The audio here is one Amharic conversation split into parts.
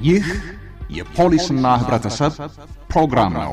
ይህ የፖሊስና ህብረተሰብ ፕሮግራም ነው።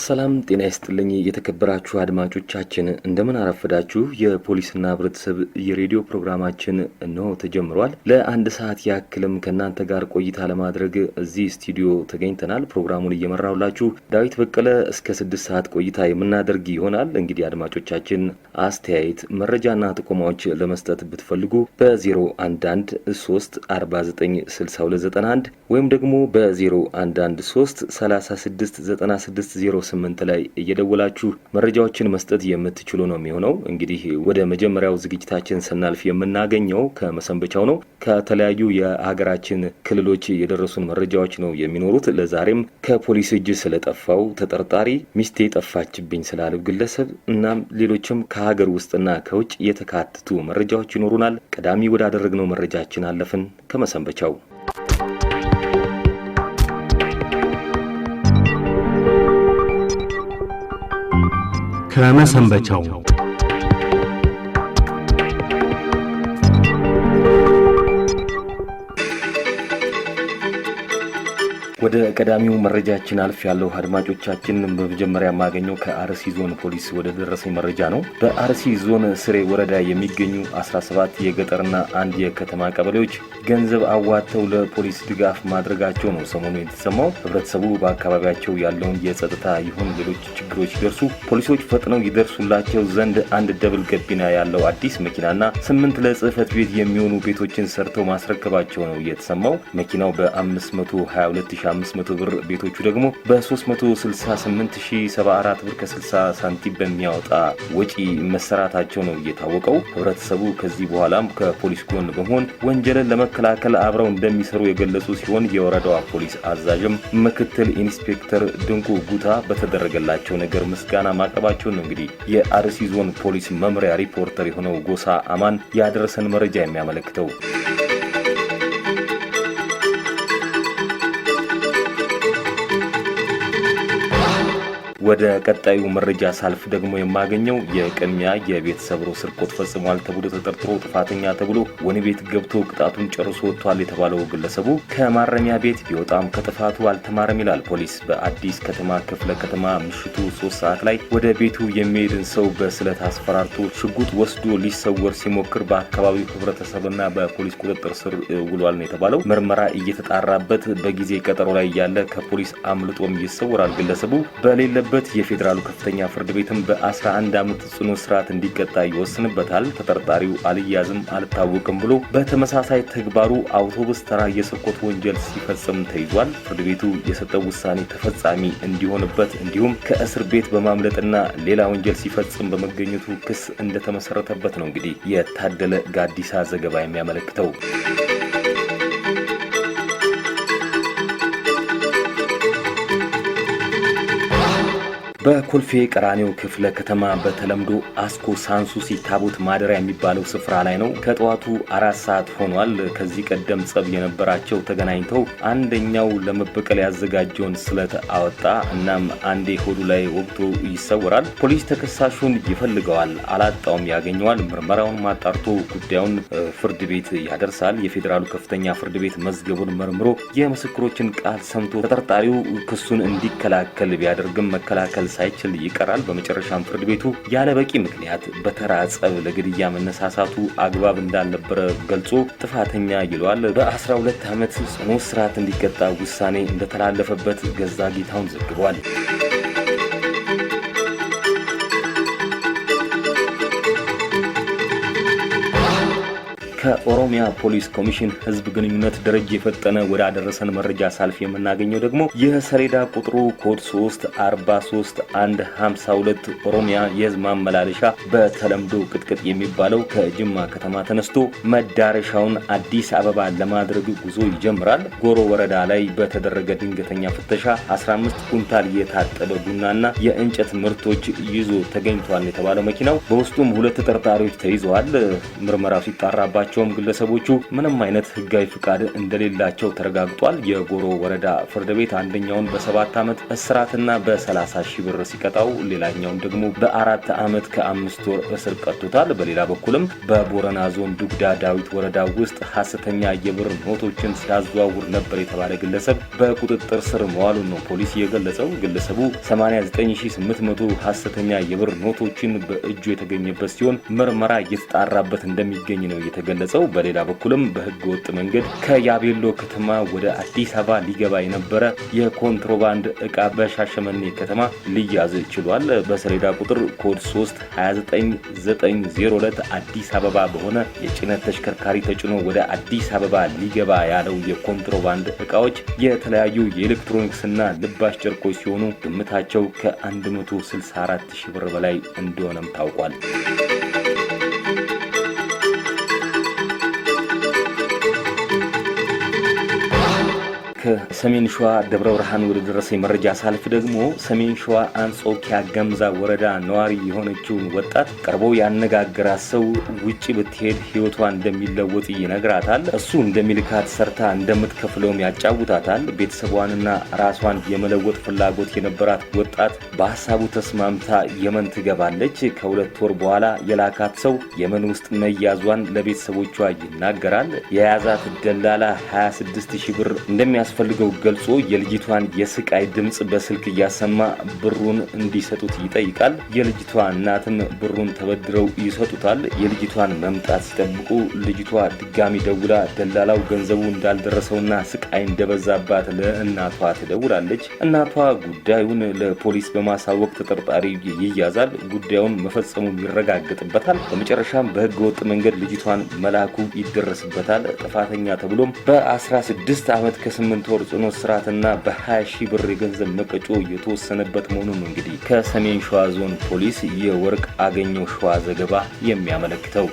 ሰላም ጤና ይስጥልኝ የተከበራችሁ አድማጮቻችን እንደምን አረፈዳችሁ። የፖሊስና ህብረተሰብ የሬዲዮ ፕሮግራማችን ነው ተጀምሯል። ለአንድ ሰዓት ያክልም ከናንተ ጋር ቆይታ ለማድረግ እዚህ ስቱዲዮ ተገኝተናል። ፕሮግራሙን እየመራውላችሁ ዳዊት በቀለ እስከ 6 ሰዓት ቆይታ የምናደርግ ይሆናል። እንግዲህ አድማጮቻችን አስተያየት መረጃና ጥቆማዎች ለመስጠት ብትፈልጉ በ0113496291 ወይም ደግሞ በ0113369608 ላይ እየደወላችሁ መረጃዎችን መስጠት የምትችሉ ነው የሚሆነው። እንግዲህ ወደ መጀመሪያው ዝግጅታችን ስናልፍ የምናገኘው ከመሰንበቻው ነው። ከተለያዩ የሀገራችን ክልሎች የደረሱን መረጃዎች ነው የሚኖሩት። ለዛሬም ከፖሊስ እጅ ስለጠፋው ተጠርጣሪ፣ ሚስቴ ጠፋችብኝ ስላለው ግለሰብ እናም ሌሎችም ከሀገር ውስጥና ከውጭ የተካተቱ መረጃዎች ይኖሩናል። ቀዳሚ ወዳደረግነው መረጃችን አለፍን። ከመሰንበቻው ወደ ቀዳሚው መረጃችን አልፍ ያለው አድማጮቻችን በመጀመሪያ ማገኘው ከአርሲ ዞን ፖሊስ ወደ ደረሰኝ መረጃ ነው። በአርሲ ዞን ስሬ ወረዳ የሚገኙ 17 የገጠርና አንድ የከተማ ቀበሌዎች ገንዘብ አዋጥተው ለፖሊስ ድጋፍ ማድረጋቸው ነው ሰሞኑ የተሰማው። ህብረተሰቡ በአካባቢያቸው ያለውን የጸጥታ ይሁን ሌሎች ችግሮች ሲደርሱ ፖሊሶች ፈጥነው ይደርሱላቸው ዘንድ አንድ ደብል ገቢና ያለው አዲስ መኪናና 8 ለጽህፈት ቤት የሚሆኑ ቤቶችን ሰርተው ማስረከባቸው ነው የተሰማው። መኪናው በ522500 ብር፣ ቤቶቹ ደግሞ በ368074 ብር ከ60 ሳንቲም በሚያወጣ ወጪ መሰራታቸው ነው የታወቀው። ህብረተሰቡ ከዚህ በኋላም ከፖሊስ ጎን በመሆን ወንጀልን ለመከላከል አብረው እንደሚሰሩ የገለጹ ሲሆን የወረዳዋ ፖሊስ አዛዥም ምክትል ኢንስፔክተር ድንቁ ጉታ በተደረገላቸው ነገር ምስጋና ማቅረባቸውን ነው እንግዲህ የአርሲ ዞን ፖሊስ መምሪያ ሪፖርተር የሆነው ጎሳ አማን ያደረሰን መረጃ የሚያመለክተው። ወደ ቀጣዩ መረጃ ሳልፍ ደግሞ የማገኘው የቅድሚያ የቤት ሰብሮ ስርቆት ፈጽሟል ተብሎ ተጠርጥሮ ጥፋተኛ ተብሎ ወህኒ ቤት ገብቶ ቅጣቱን ጨርሶ ወጥቷል የተባለው ግለሰቡ ከማረሚያ ቤት ቢወጣም ከጥፋቱ አልተማረም ይላል ፖሊስ። በአዲስ ከተማ ክፍለ ከተማ ምሽቱ 3 ሰዓት ላይ ወደ ቤቱ የሚሄድን ሰው በስለት አስፈራርቶ ሽጉጥ ወስዶ ሊሰወር ሲሞክር በአካባቢው ህብረተሰብና በፖሊስ ቁጥጥር ስር ውሏል ነው የተባለው። ምርመራ እየተጣራበት በጊዜ ቀጠሮ ላይ ያለ ከፖሊስ አምልጦም ይሰወራል። ግለሰቡ በሌለበት የፌዴራሉ ከፍተኛ ፍርድ ቤትም በ11 ዓመት ጽኑ እስራት እንዲቀጣ ይወስንበታል። ተጠርጣሪው አልያዝም አልታወቅም ብሎ በተመሳሳይ ተግባሩ አውቶቡስ ተራ የስርቆት ወንጀል ሲፈጽም ተይዟል። ፍርድ ቤቱ የሰጠው ውሳኔ ተፈጻሚ እንዲሆንበት እንዲሁም ከእስር ቤት በማምለጥና ሌላ ወንጀል ሲፈጽም በመገኘቱ ክስ እንደተመሰረተበት ነው እንግዲህ የታደለ ጋዲሳ ዘገባ የሚያመለክተው። በኮልፌ ቀራኒዮ ክፍለ ከተማ በተለምዶ አስኮ ሳንሱሲ ታቦት ማደሪያ የሚባለው ስፍራ ላይ ነው። ከጠዋቱ 4 ሰዓት ሆኗል። ከዚህ ቀደም ጸብ የነበራቸው ተገናኝተው አንደኛው ለመበቀል ያዘጋጀውን ስለት አወጣ። እናም አንዴ ሆዱ ላይ ወግቶ ይሰወራል። ፖሊስ ተከሳሹን ይፈልገዋል፣ አላጣውም፣ ያገኘዋል። ምርመራውን ማጣርቶ ጉዳዩን ፍርድ ቤት ያደርሳል። የፌዴራሉ ከፍተኛ ፍርድ ቤት መዝገቡን መርምሮ የምስክሮችን ቃል ሰምቶ ተጠርጣሪው ክሱን እንዲከላከል ቢያደርግም መከላከል ሳይችል ይቀራል። በመጨረሻም ፍርድ ቤቱ ያለ በቂ ምክንያት በተራ ጸብ ለግድያ መነሳሳቱ አግባብ እንዳልነበረ ገልጾ ጥፋተኛ ይለዋል። በ12 ዓመት ጽኑ እስራት እንዲቀጣ ውሳኔ እንደተላለፈበት ገዛ ጌታውን ዘግቧል። ከኦሮሚያ ፖሊስ ኮሚሽን ህዝብ ግንኙነት ደረጃ የፈጠነ ወዳደረሰን መረጃ ሳልፍ የምናገኘው ደግሞ የሰሌዳ ቁጥሩ ኮድ 343152 ኦሮሚያ የህዝብ ማመላለሻ በተለምዶ ቅጥቅጥ የሚባለው ከጅማ ከተማ ተነስቶ መዳረሻውን አዲስ አበባ ለማድረግ ጉዞ ይጀምራል። ጎሮ ወረዳ ላይ በተደረገ ድንገተኛ ፍተሻ 15 ኩንታል የታጠበ ቡናና የእንጨት ምርቶች ይዞ ተገኝቷል የተባለው መኪናው በውስጡም 2 ተጠርጣሪዎች ተይዘዋል። ምርመራው ሲጣራባቸው በመሆናቸውም ግለሰቦቹ ምንም አይነት ህጋዊ ፍቃድ እንደሌላቸው ተረጋግጧል። የጎሮ ወረዳ ፍርድ ቤት አንደኛውን በ7 ዓመት እስራትና በ30 ሺህ ብር ሲቀጣው ሌላኛውን ደግሞ በ4 ዓመት ከ5 ወር እስር ቀጥቶታል። በሌላ በኩልም በቦረና ዞን ዱግዳ ዳዊት ወረዳ ውስጥ ሐሰተኛ የብር ኖቶችን ሲያዘዋውር ነበር የተባለ ግለሰብ በቁጥጥር ስር መዋሉን ነው ፖሊስ የገለጸው። ግለሰቡ 89800 ሐሰተኛ የብር ኖቶችን በእጁ የተገኘበት ሲሆን ምርመራ እየተጣራበት እንደሚገኝ ነው የተገለጸው። በሌላ በኩልም በህገ ወጥ መንገድ ከያቤሎ ከተማ ወደ አዲስ አበባ ሊገባ የነበረ የኮንትሮባንድ ዕቃ በሻሸመኔ ከተማ ሊያዝ ችሏል። በሰሌዳ ቁጥር ኮድ 329902 አዲስ አበባ በሆነ የጭነት ተሽከርካሪ ተጭኖ ወደ አዲስ አበባ ሊገባ ያለው የኮንትሮባንድ ዕቃዎች የተለያዩ የኤሌክትሮኒክስና ልባሽ ጨርቆች ሲሆኑ ግምታቸው ከ164 ሺህ ብር በላይ እንደሆነም ታውቋል። ከሰሜን ሸዋ ደብረ ብርሃን ወደ ደረሰኝ መረጃ ሳልፍ ደግሞ ሰሜን ሸዋ አንጾኪያ ገምዛ ወረዳ ነዋሪ የሆነችውን ወጣት ቀርቦ ያነጋገራት ሰው ውጪ ብትሄድ ህይወቷ እንደሚለወጥ ይነግራታል። እሱ እንደሚልካት ሰርታ እንደምትከፍለውም ያጫውታታል። ቤተሰቧንና ራሷን የመለወጥ ፍላጎት የነበራት ወጣት በሐሳቡ ተስማምታ የመን ትገባለች። ከ2 ወር በኋላ የላካት ሰው የመን ውስጥ መያዟን ለቤተሰቦቿ ይናገራል። የያዛት ደላላ 26 ሺህ ብር እንደሚያስፈልገው ገልጾ የልጅቷን የስቃይ ድምጽ በስልክ እያሰማ ብሩን እንዲሰጡት ይጠይቃል። የልጅቷ እናትም ብሩን ተበድረው ይሰጡታል። የልጅቷን መምጣት ሲጠብቁ ልጅቷ ድጋሚ ደውላ ደላላው ገንዘቡ እንዳልደረሰውና ስቃይ እንደበዛባት ለእናቷ ትደውላለች። እናቷ ጉዳዩን ለፖሊስ በማሳወቅ ተጠርጣሪ ይያዛል። ጉዳዩን መፈጸሙ ይረጋገጥበታል። በመጨረሻም በህገ ወጥ መንገድ ልጅቷን መላኩ ይደረስበታል። ጥፋተኛ ተብሎም በ16 ዓመት ከ8 ወር ጽኑ እስራትና በ20 ሺህ ብር የገንዘብ መቀጮ የተወሰነበት መሆኑን ነው እንግዲህ ከሰሜን ሸዋ ዞን ፖሊስ የወርቅ አገኘው ሸዋ ዘገባ የሚያመለክተው።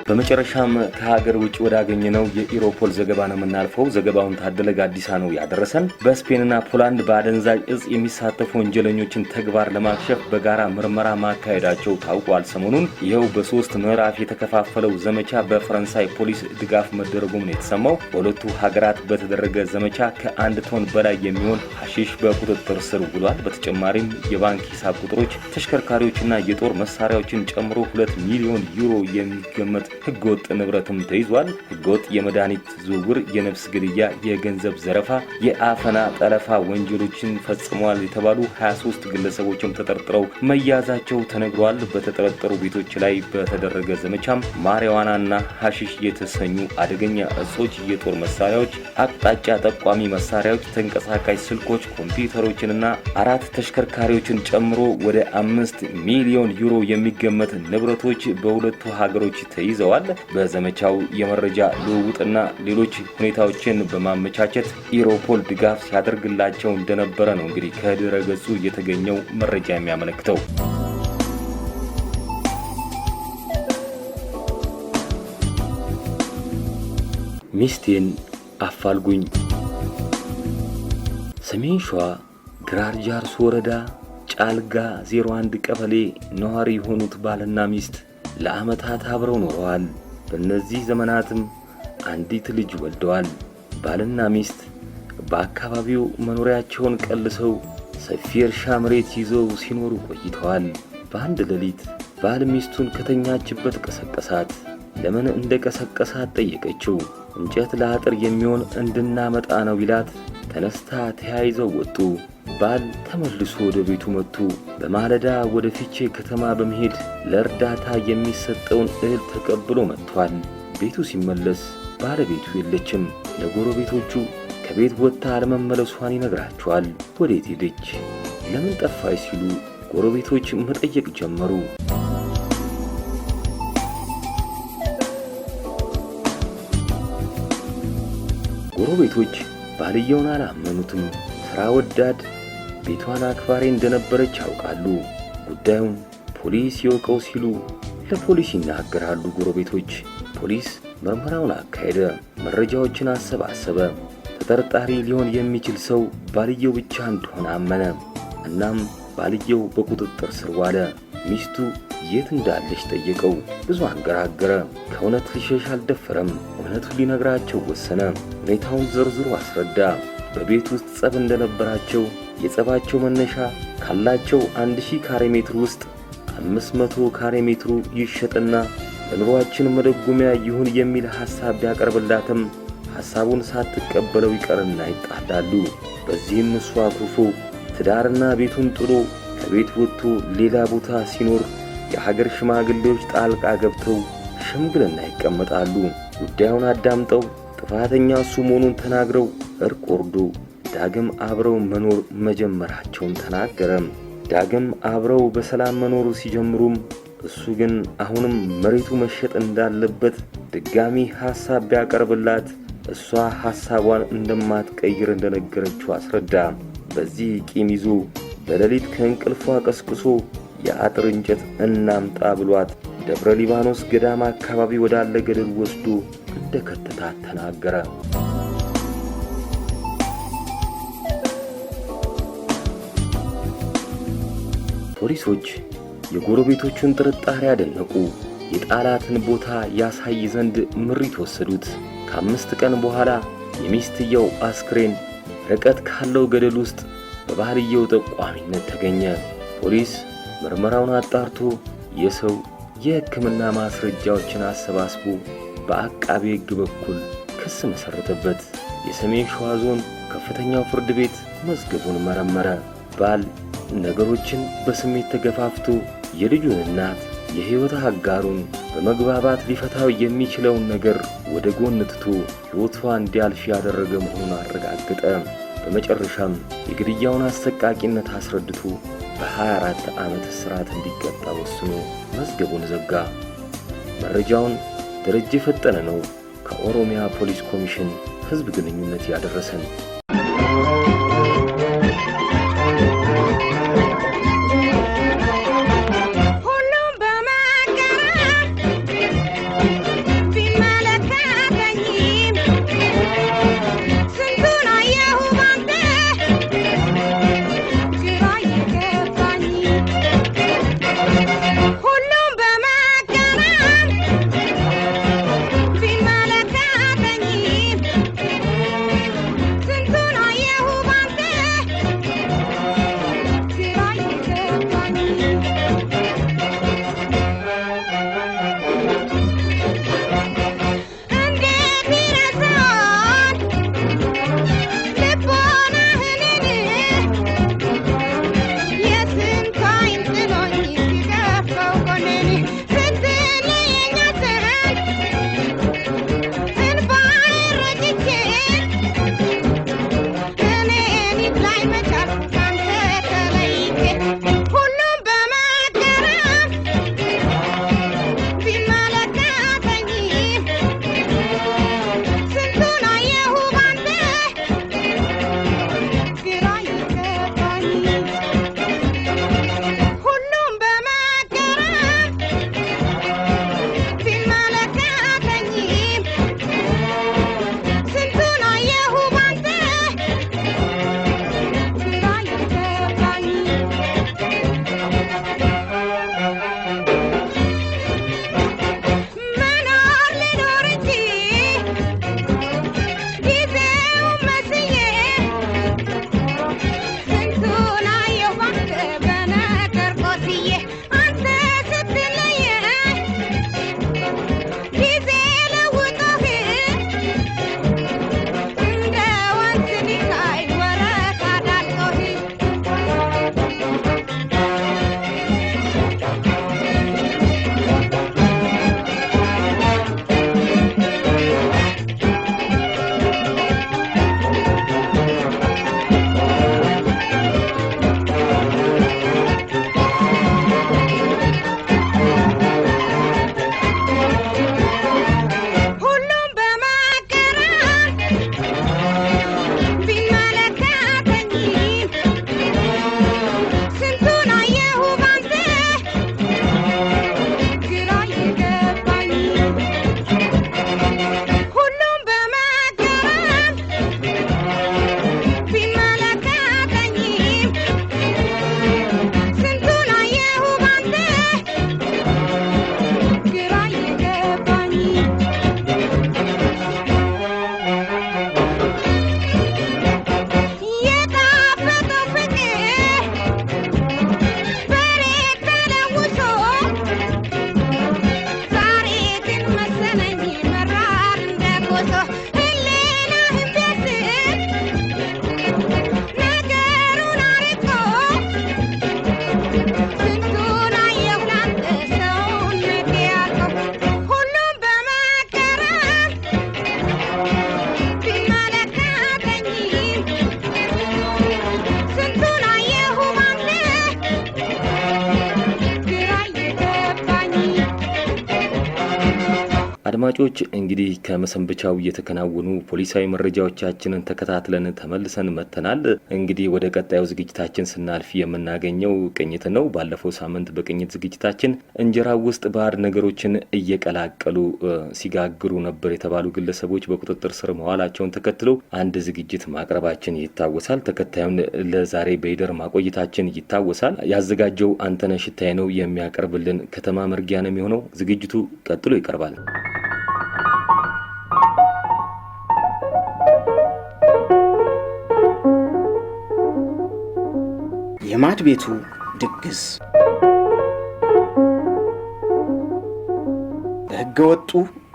በመጨረሻም ከሀገር ውጭ ወዳገኘነው የኢሮፖል ዘገባ ነው የምናልፈው። ዘገባውን ታደለ ጋዲሳ ነው ያደረሰን። በስፔንና ፖላንድ በአደንዛዥ እጽ የሚሳተፉ ወንጀለኞችን ተግባር ለማክሸፍ በጋራ ምርመራ ማካሄዳቸው ታውቋል። ሰሞኑን ይኸው በ3 ምዕራፍ የተከፋፈለው ዘመቻ በፈረንሳይ ፖሊስ ድጋፍ መደረጉም ነው የተሰማው። በሁለቱ ሀገራት በተደረገ ዘመቻ ከ1 ቶን በላይ የሚሆን ሐሺሽ በቁጥጥር ስር ውሏል። በተጨማሪም የባንክ ሂሳብ ቁጥሮች፣ ተሽከርካሪዎችና የጦር መሳሪያዎችን ጨምሮ 2 ሚሊዮን ዩሮ የሚገመት ህገወጥ ንብረትም ተይዟል። ህገወጥ የመድኃኒት ዝውውር፣ የነፍስ ግድያ፣ የገንዘብ ዘረፋ፣ የአፈና ጠለፋ ወንጀሎችን ፈጽመዋል የተባሉ 23 ግለሰቦችም ተጠርጥረው መያዛቸው ተነግሯል። በተጠረጠሩ ቤቶች ላይ በተደረገ ዘመቻም ማሪዋናና ሐሺሽ የተሰኙ አደገኛ እጾች፣ የጦር መሳሪያዎች፣ አቅጣጫ ጠቋሚ መሳሪያዎች፣ ተንቀሳቃሽ ስልኮች፣ ኮምፒውተሮችንና 4 ተሽከርካሪዎችን ጨምሮ ወደ 5 ሚሊዮን ዩሮ የሚገመት ንብረቶች በሁለቱ ሀገሮች ተይዘዋል። በዘመቻው የመረጃ ልውውጥና ሌሎች ሁኔታዎችን በማመቻቸት ኢሮፖል ድጋፍ ሲያደርግላቸው እንደነበረ ነው እንግዲህ ከድረ ገጹ የተገኘው መረጃ የሚያመለክተው። ሚስቴን አፋልጉኝ። ሰሜን ሸዋ ግራር ጃርሶ ወረዳ ጫልጋ 01 ቀበሌ ነዋሪ የሆኑት ባልና ሚስት ለዓመታት አብረው ኖረዋል። በእነዚህ ዘመናትም አንዲት ልጅ ወልደዋል። ባልና ሚስት በአካባቢው መኖሪያቸውን ቀልሰው ሰፊ እርሻ መሬት ይዘው ሲኖሩ ቆይተዋል። በአንድ ሌሊት ባል ሚስቱን ከተኛችበት ቀሰቀሳት። ለምን እንደቀሰቀሳት ጠየቀችው። እንጨት ለአጥር የሚሆን እንድናመጣ ነው ቢላት ተነስታ ተያይዘው ወጡ። ባል ተመልሶ ወደ ቤቱ መጥቶ በማለዳ ወደ ፊቼ ከተማ በመሄድ ለእርዳታ የሚሰጠውን እህል ተቀብሎ መጥቷል። ቤቱ ሲመለስ ባለቤቱ የለችም። ለጎረቤቶቹ ከቤት ወጥታ አለመመለሷን ይነግራቸዋል። ወዴት ሄደች? ለምን ጠፋች? ሲሉ ጎረቤቶች መጠየቅ ጀመሩ። ጎረቤቶች ባልየውን አላመኑትም። ስራ ወዳድ፣ ቤቷን አክባሪ እንደነበረች ያውቃሉ። ጉዳዩን ፖሊስ ይወቀው ሲሉ ለፖሊስ ይናገራሉ። ጎረቤቶች ፖሊስ ምርመራውን አካሄደ፣ መረጃዎችን አሰባሰበ። ተጠርጣሪ ሊሆን የሚችል ሰው ባልየው ብቻ እንደሆነ አመነ። እናም ባልየው በቁጥጥር ስር ዋለ። ሚስቱ የት እንዳለች ጠየቀው። ብዙ አንገራገረ። ከእውነት ሊሸሽ አልደፈረም። እውነቱን ሊነግራቸው ወሰነ። ሁኔታውን ዘርዝሮ አስረዳ። በቤት ውስጥ ጸብ እንደነበራቸው፣ የጸባቸው መነሻ ካላቸው 1000 ካሬ ሜትር ውስጥ 500 ካሬ ሜትሩ ይሸጥና ለኑሯችን መደጎሚያ ይሁን የሚል ሐሳብ ቢያቀርብላትም ሐሳቡን ሳትቀበለው ይቀርና ይጣላሉ። በዚህም እሱ አኩርፎ ትዳርና ቤቱን ጥሎ ከቤት ወጥቶ ሌላ ቦታ ሲኖር የሀገር ሽማግሌዎች ጣልቃ ገብተው ሽምግልና ይቀመጣሉ። ጉዳዩን አዳምጠው ጥፋተኛ እሱ መሆኑን ተናግረው እርቅ ወርዶ ዳግም አብረው መኖር መጀመራቸውን ተናገረ። ዳግም አብረው በሰላም መኖሩ ሲጀምሩም እሱ ግን አሁንም መሬቱ መሸጥ እንዳለበት ድጋሚ ሐሳብ ቢያቀርብላት እሷ ሐሳቧን እንደማትቀይር እንደነገረችው አስረዳ። በዚህ ቂም ይዞ በሌሊት ከእንቅልፏ ቀስቅሶ የአጥር እንጨት እናምጣ ብሏት ደብረ ሊባኖስ ገዳማ አካባቢ ወዳለ ገደል ወስዶ እንደከተታት ተናገረ። ፖሊሶች የጎረቤቶቹን ጥርጣሬ አደነቁ። የጣላትን ቦታ ያሳይ ዘንድ ምሪት ወሰዱት። ከ5 ቀን በኋላ የሚስትየው አስክሬን ርቀት ካለው ገደል ውስጥ በባህልየው ጠቋሚነት ተገኘ። ፖሊስ ምርመራውን አጣርቶ የሰው የሕክምና ማስረጃዎችን አሰባስቦ በአቃቤ ሕግ በኩል ክስ መሰረተበት። የሰሜን ሸዋ ዞን ከፍተኛው ፍርድ ቤት መዝገቡን መረመረ። ባል ነገሮችን በስሜት ተገፋፍቶ የልጁን እናት የሕይወት አጋሩን በመግባባት ሊፈታው የሚችለውን ነገር ወደ ጎን ትቶ ሕይወቷ እንዲያልፍ ያደረገ መሆኑን አረጋገጠ። በመጨረሻም የግድያውን አሰቃቂነት አስረድቶ በ24 ዓመት እስራት እንዲቀጣ ወስኖ መዝገቡን ዘጋ። መረጃውን ደረጀ ፈጠነ ነው ከኦሮሚያ ፖሊስ ኮሚሽን ሕዝብ ግንኙነት ያደረሰን። አድማጮች እንግዲህ ከመሰንበቻው የተከናወኑ ፖሊሳዊ መረጃዎቻችንን ተከታትለን ተመልሰን መተናል። እንግዲህ ወደ ቀጣዩ ዝግጅታችን ስናልፍ የምናገኘው ቅኝት ነው። ባለፈው ሳምንት በቅኝት ዝግጅታችን እንጀራ ውስጥ ባዕድ ነገሮችን እየቀላቀሉ ሲጋግሩ ነበር የተባሉ ግለሰቦች በቁጥጥር ስር መዋላቸውን ተከትሎ አንድ ዝግጅት ማቅረባችን ይታወሳል። ተከታዩን ለዛሬ በይደር ማቆየታችን ይታወሳል። ያዘጋጀው አንተነህ ሽታይ ነው። የሚያቀርብልን ከተማ መርጊያ ነው የሚሆነው። ዝግጅቱ ቀጥሎ ይቀርባል። የማድ ቤቱ ድግስ በህገወጡ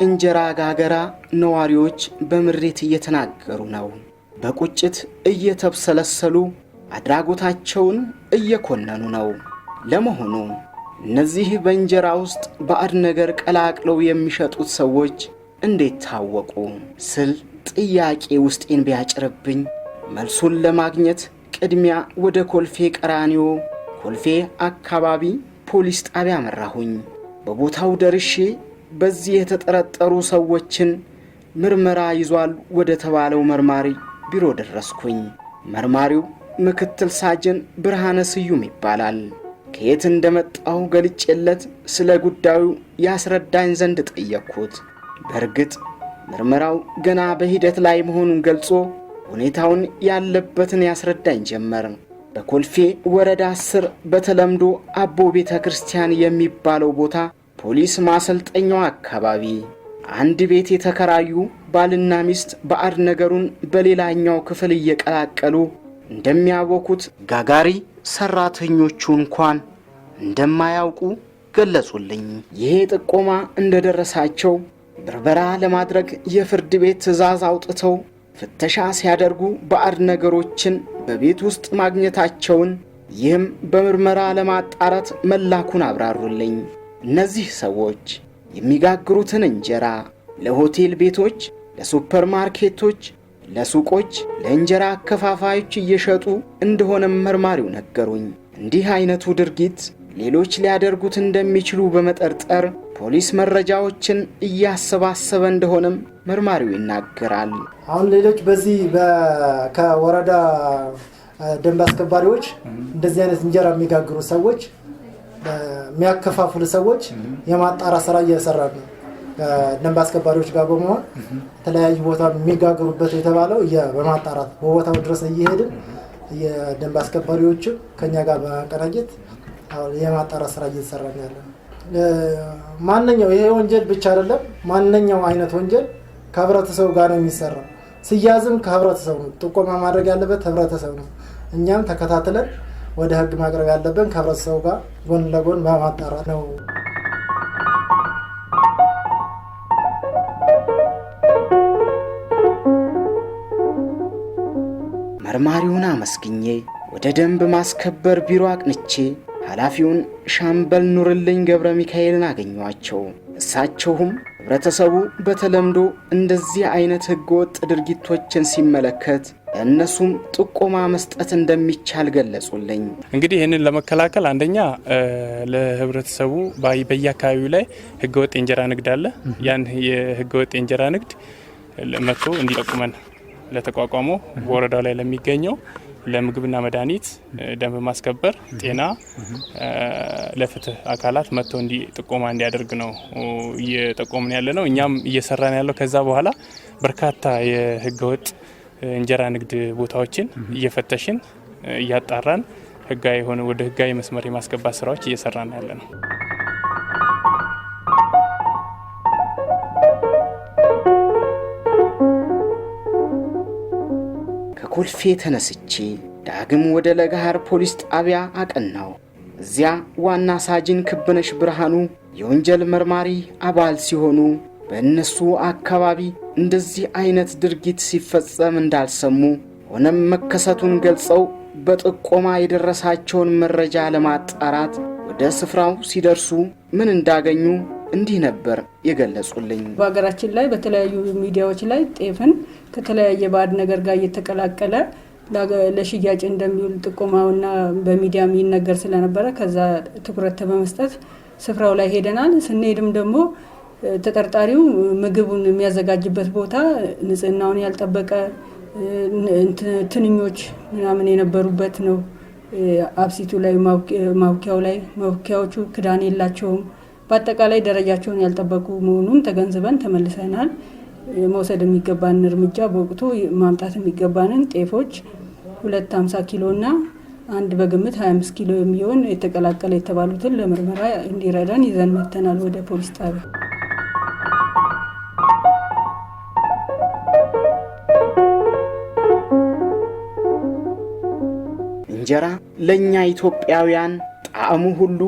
እንጀራ ጋገራ ነዋሪዎች በምሬት እየተናገሩ ነው። በቁጭት እየተብሰለሰሉ አድራጎታቸውን እየኮነኑ ነው። ለመሆኑ እነዚህ በእንጀራ ውስጥ ባዕድ ነገር ቀላቅለው የሚሸጡት ሰዎች እንዴት ታወቁ ስል ጥያቄ ውስጤን ቢያጭርብኝ መልሱን ለማግኘት ቅድሚያ ወደ ኮልፌ ቀራኒዮ ኮልፌ አካባቢ ፖሊስ ጣቢያ መራሁኝ። በቦታው ደርሼ በዚህ የተጠረጠሩ ሰዎችን ምርመራ ይዟል ወደ ተባለው መርማሪ ቢሮ ደረስኩኝ። መርማሪው ምክትል ሳጅን ብርሃነ ስዩም ይባላል። ከየት እንደመጣው ገልጬለት ስለ ጉዳዩ ያስረዳኝ ዘንድ ጠየቅኩት። በእርግጥ ምርመራው ገና በሂደት ላይ መሆኑን ገልጾ ሁኔታውን ያለበትን ያስረዳኝ ጀመር። በኮልፌ ወረዳ 10 በተለምዶ አቦ ቤተ ክርስቲያን የሚባለው ቦታ ፖሊስ ማሰልጠኛው አካባቢ አንድ ቤት የተከራዩ ባልና ሚስት ባዕድ ነገሩን በሌላኛው ክፍል እየቀላቀሉ እንደሚያወኩት ጋጋሪ ሰራተኞቹ እንኳን እንደማያውቁ ገለጹልኝ። ይሄ ጥቆማ እንደደረሳቸው ብርበራ ለማድረግ የፍርድ ቤት ትዕዛዝ አውጥተው ፍተሻ ሲያደርጉ ባዕድ ነገሮችን በቤት ውስጥ ማግኘታቸውን ይህም በምርመራ ለማጣራት መላኩን አብራሩልኝ። እነዚህ ሰዎች የሚጋግሩትን እንጀራ ለሆቴል ቤቶች፣ ለሱፐርማርኬቶች፣ ለሱቆች፣ ለእንጀራ አከፋፋዮች እየሸጡ እንደሆነም መርማሪው ነገሩኝ። እንዲህ አይነቱ ድርጊት ሌሎች ሊያደርጉት እንደሚችሉ በመጠርጠር ፖሊስ መረጃዎችን እያሰባሰበ እንደሆነም መርማሪው ይናገራል። አሁን ሌሎች በዚህ ከወረዳ ደንብ አስከባሪዎች እንደዚህ አይነት እንጀራ የሚጋግሩ ሰዎች የሚያከፋፍሉ ሰዎች የማጣራት ስራ እየሰራ ነው። ደንብ አስከባሪዎች ጋር በመሆን የተለያዩ ቦታ የሚጋግሩበት የተባለው በማጣራት በቦታው ድረስ እየሄድን የደንብ አስከባሪዎቹ ከኛ ጋር በማቀናጀት የማጣራት ስራ እየሰራ ነው ያለው። ማንኛው ይሄ ወንጀል ብቻ አይደለም፣ ማንኛው አይነት ወንጀል ከህብረተሰቡ ጋር ነው የሚሰራው። ሲያዝም ከህብረተሰቡ ነው ጥቆማ ማድረግ ያለበት ህብረተሰቡ ነው። እኛም ተከታትለን ወደ ህግ ማቅረብ ያለብን ከህብረተሰቡ ጋር ጎን ለጎን በማጣራት ነው። መርማሪውን አመስግኜ ወደ ደንብ ማስከበር ቢሮ አቅንቼ ኃላፊውን ሻምበል ኑርልኝ ገብረ ሚካኤልን አገኘዋቸው። እሳቸውም ህብረተሰቡ በተለምዶ እንደዚህ አይነት ህገወጥ ድርጊቶችን ሲመለከት እነሱም ጥቆማ መስጠት እንደሚቻል ገለጹልኝ። እንግዲህ ይህንን ለመከላከል አንደኛ ለህብረተሰቡ በየአካባቢው ላይ ህገወጥ የእንጀራ ንግድ አለ። ያን የህገወጥ የእንጀራ ንግድ መጥቶ እንዲጠቁመን ለተቋቋመው በወረዳው ላይ ለሚገኘው ለምግብና መድኃኒት ደንብ ማስከበር ጤና ለፍትህ አካላት መጥተው ጥቆማ እንዲያደርግ ነው እየጠቆምን ያለ ነው። እኛም እየሰራን ያለው ከዛ በኋላ በርካታ የህገወጥ እንጀራ ንግድ ቦታዎችን እየፈተሽን እያጣራን ህጋዊ ሆነ ወደ ህጋዊ መስመር የማስገባት ስራዎች እየሰራን ያለ ነው። ከኮልፌ ተነስቼ ዳግም ወደ ለጋሃር ፖሊስ ጣቢያ አቀናው። እዚያ ዋና ሳጅን ክብነሽ ብርሃኑ የወንጀል መርማሪ አባል ሲሆኑ በእነሱ አካባቢ እንደዚህ አይነት ድርጊት ሲፈጸም እንዳልሰሙ ሆነም መከሰቱን ገልጸው በጥቆማ የደረሳቸውን መረጃ ለማጣራት ወደ ስፍራው ሲደርሱ ምን እንዳገኙ እንዲህ ነበር የገለጹልኝ። በአገራችን ላይ በተለያዩ ሚዲያዎች ላይ ጤፍን ከተለያየ ባዕድ ነገር ጋር እየተቀላቀለ ለሽያጭ እንደሚውል ጥቆማውና በሚዲያ የሚነገር ስለነበረ ከዛ ትኩረት በመስጠት ስፍራው ላይ ሄደናል። ስንሄድም ደግሞ ተጠርጣሪው ምግቡን የሚያዘጋጅበት ቦታ ንጽህናውን ያልጠበቀ ትንኞች ምናምን የነበሩበት ነው። አብሲቱ ላይ ማውኪያዎቹ ክዳን የላቸውም። በአጠቃላይ ደረጃቸውን ያልጠበቁ መሆኑን ተገንዝበን ተመልሰናል። መውሰድ የሚገባን እርምጃ በወቅቱ ማምጣት የሚገባንን ጤፎች 250 ኪሎና አንድ በግምት 25 ኪሎ የሚሆን የተቀላቀለ የተባሉትን ለምርመራ እንዲረዳን ይዘን መተናል ወደ ፖሊስ ጣቢያ። እንጀራ ለኛ ኢትዮጵያውያን ጣዕሙ ሁሉ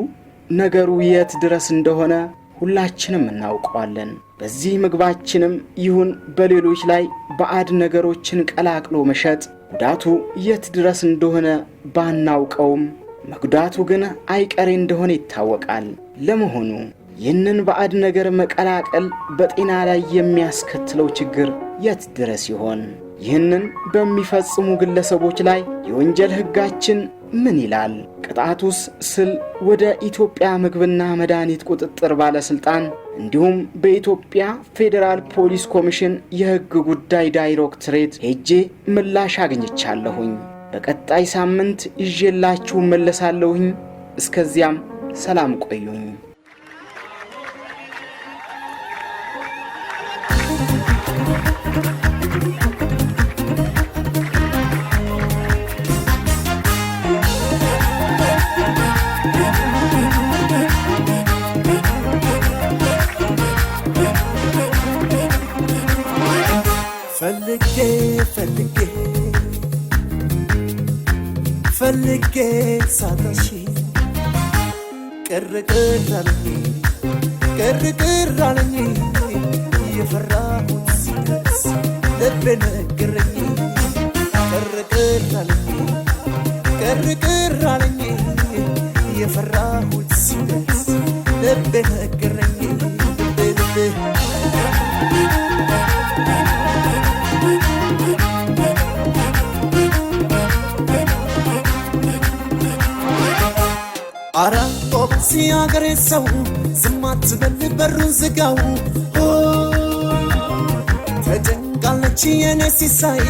ነገሩ የት ድረስ እንደሆነ ሁላችንም እናውቀዋለን። በዚህ ምግባችንም ይሁን በሌሎች ላይ ባዕድ ነገሮችን ቀላቅሎ መሸጥ ጉዳቱ የት ድረስ እንደሆነ ባናውቀውም መጉዳቱ ግን አይቀሬ እንደሆነ ይታወቃል። ለመሆኑ ይህንን ባዕድ ነገር መቀላቀል በጤና ላይ የሚያስከትለው ችግር የት ድረስ ይሆን? ይህንን በሚፈጽሙ ግለሰቦች ላይ የወንጀል ሕጋችን ምን ይላል? ቅጣቱስ ስል ወደ ኢትዮጵያ ምግብና መድኃኒት ቁጥጥር ባለስልጣን እንዲሁም በኢትዮጵያ ፌዴራል ፖሊስ ኮሚሽን የሕግ ጉዳይ ዳይሬክቶሬት ሄጄ ምላሽ አግኝቻለሁኝ። በቀጣይ ሳምንት ይዤላችሁ መለሳለሁኝ። እስከዚያም ሰላም ቆዩኝ። ፈልጌ ሳታሺ ቅርቅር አለኝ የፈራሁት ሲደርስ ልቤ ነገረኝ። ቅርቅር አለኝ የፈራሁት ሲደርስ ልቤ ነገረኝ። ልቤ ሲያገሬ ሰው ዝም አትበል በሩን ዝጋው። ተጨንቃለች የኔ ሲሳይ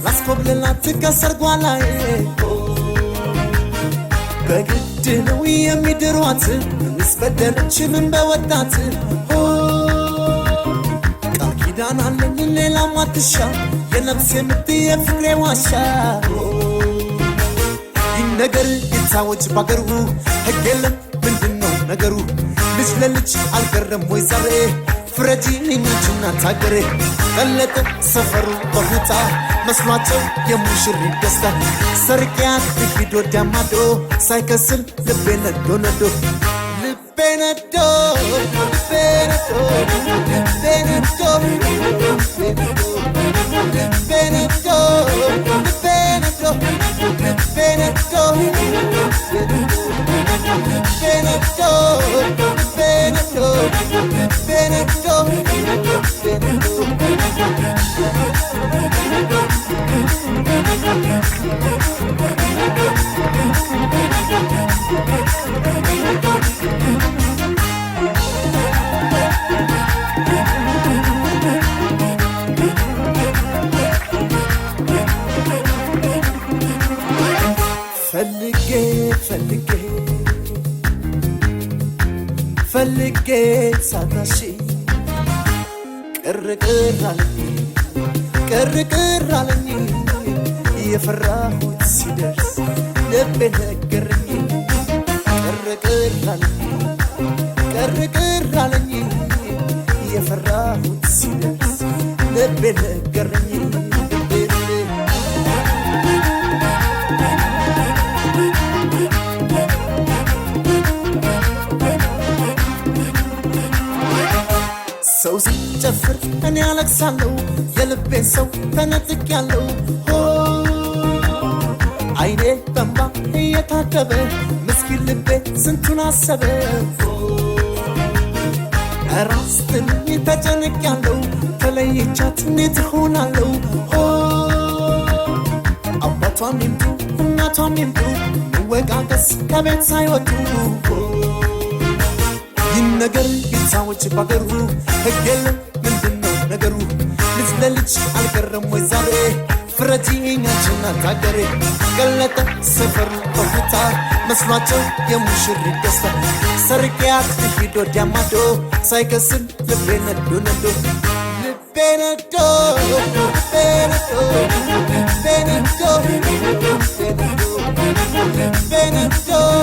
ላስኮብልላት ከሰርጓ ላይ በግድ ነው የሚድሯት ምስበደለች ምን በወጣት ቃል ኪዳን አለኝ ሌላ ማትሻ የነፍሴ ምት የፍቅሬ ዋሻ ይነገር ይታወጅ ባገሩ ሕግ የለም ምንድነው ነገሩ? ልጅ ለልጅ አልቀረም ወይ ዛሬ ፍረጂ ልኝችና ታገሬ ቀለጠ ሰፈሩ በሁታ መስሏቸው የሙሽሪት ደስታ ሰርቂያት ሂዶ ዳማዶ ሳይከስል ልቤ ነዶ ነዶ ልቤ ነዶ ልቤ ነዶ ልቤ ነዶ ልቤ ነዶ ፈልጌ ሳታሺ ቅርቅር አለኝ የፈራሁት ሲደርስ ልቤ ነገረኝ። ቅርቅር አለኝ የፈራሁት ሲደርስ ልቤ ነገረኝ። ሰው ስጨፍር እኔ አለቅሳለሁ የልቤን ሰው ተነጥቄያለሁ አይኔ በእንባ እየታጠበ ምስኪን ልቤ ስንቱን አሰበ ራስትልኝ ተጨንቄያለሁ ተለይቻት እንዴት እሆናለሁ አባቷም ይምጡ እናቷም ይምጡ ወቃቀስ ከቤት ሳይወጡ ይህን ነገር ይዛዎች ባገሩ ሕግ የለም ምንድነው ነገሩ ልጅ ለልጅ አልቀረም ወይ ዛሬ ፍረጂ እኛችን አታገሬ ገለጠ ሰፈሩ በሁታ መስሏቸው የሙሽሪት ደስታ ሰርቂያት ሂዶ ዲያማዶ ሳይከስል ልቤ ነዶ ነዶ ልቤ ነዶ ልቤ ነዶ ልቤ ነዶ ልቤ ነዶ Benito,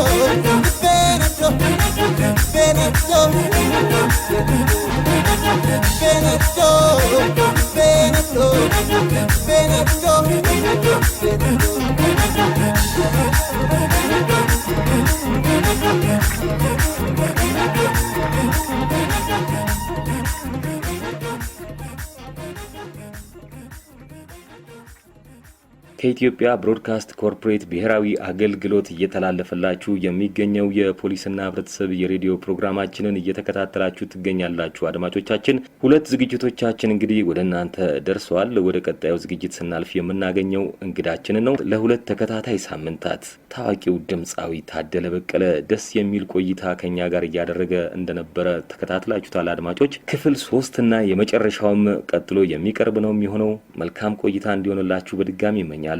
ከኢትዮጵያ ብሮድካስት ኮርፖሬት ብሔራዊ አገልግሎት እየተላለፈላችሁ የሚገኘው የፖሊስና ህብረተሰብ የሬዲዮ ፕሮግራማችንን እየተከታተላችሁ ትገኛላችሁ። አድማጮቻችን ሁለት ዝግጅቶቻችን እንግዲህ ወደናንተ ደርሰዋል። ወደ ቀጣዩ ዝግጅት ስናልፍ የምናገኘው እንግዳችን ነው። ለሁለት ተከታታይ ሳምንታት ታዋቂው ድምጻዊ ታደለ በቀለ ደስ የሚል ቆይታ ከኛ ጋር እያደረገ እንደነበረ ተከታትላችሁታል። አድማጮች ክፍል 3 እና የመጨረሻውም ቀጥሎ የሚቀርብ ነው የሚሆነው። መልካም ቆይታ እንዲሆንላችሁ በድጋሚ እመኛለሁ።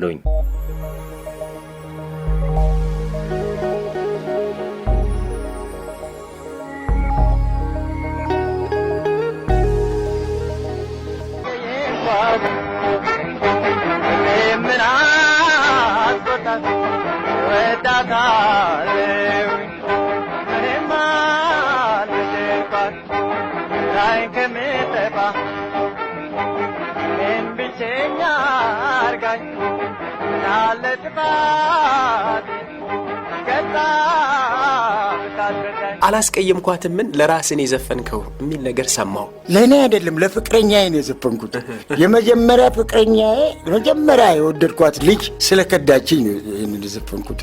አላስቀየምኳትም ምን ለራስን የዘፈንከው የሚል ነገር ሰማው። ለኔ አይደለም ለፍቅረኛዬ ነው የዘፈንኩት። የመጀመሪያ ፍቅረኛዬ መጀመሪያ የወደድኳት ልጅ ስለከዳችኝ ነው ይሄንን የዘፈንኩት።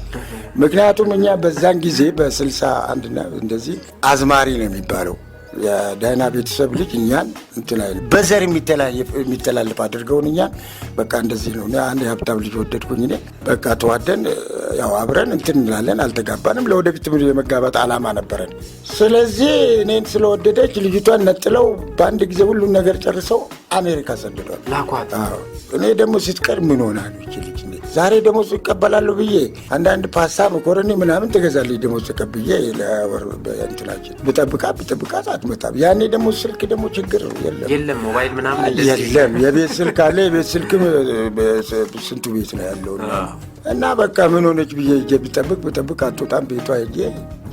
ምክንያቱም እኛ በዛን ጊዜ በ61 እና እንደዚህ አዝማሪ ነው የሚባለው የዳይና ቤተሰብ ልጅ እኛን እንትን አይደል በዘር የሚተላለፍ አድርገውን እኛን በቃ እንደዚህ ነው። አንድ የሀብታም ልጅ ወደድኩኝ እኔ በቃ ተዋደን ያው አብረን እንትን እንላለን። አልተጋባንም። ለወደፊት የመጋባት አላማ ነበረን። ስለዚህ እኔን ስለወደደች ልጅቷን ነጥለው በአንድ ጊዜ ሁሉን ነገር ጨርሰው አሜሪካ ሰደዷል ላኳት። እኔ ደግሞ ስትቀር ምን ሆና ነው እቺ ልጅ ዛሬ ደግሞ ይቀበላሉ ብዬ አንዳንድ ፓስታ መኮረኒ ምናምን ተገዛልኝ። ደግሞ ተቀብዬ ለእንትናችን ብጠብቃት አትመጣም። ያኔ ደግሞ ስልክ ደግሞ ችግር የለም ሞባይል ምናምን የለም። የቤት ስልክ አለ። የቤት ስልክ ስንቱ ቤት ነው ያለው እና በቃ ምን ሆነች ብዬ ብጠብቅ አትወጣም። ቤቷ ሄጄ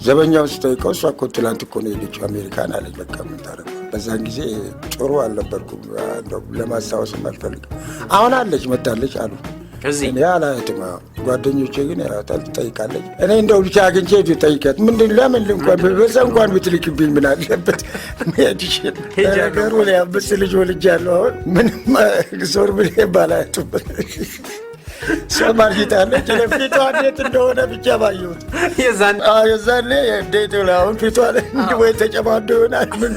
ዘበኛውን ስጠይቀው እሷ እኮ ትላንት እኮ ነው የሄደችው አሜሪካን አለች። በቃ ምን ታረግ። በዛን ጊዜ ጥሩ አልነበርኩም። ለማስታወስ አልፈልግም። አሁን አለች መታለች አሉ እኔ አላየትም። ጓደኞቼ ግን ያወጣል ትጠይቃለች። እኔ እንደው ብቻ አግኝቼ ጠይቃት ምንድን ለምን እንኳን በዛ እንኳን ብትልክብኝ ምን አለበት ሜዲሽን ነገሩ ላይ 5 ልጅ ወልጃለሁ። አሁን ምንም ዞር ብዬ ባላየትም ሰማርጊታለች። ለፊቷ እንዴት እንደሆነ ብቻ ባየሁት የዛኔ እንዴት አሁን ፊቷ ላይ ወይ ተጨማዶ ይሆናል ምን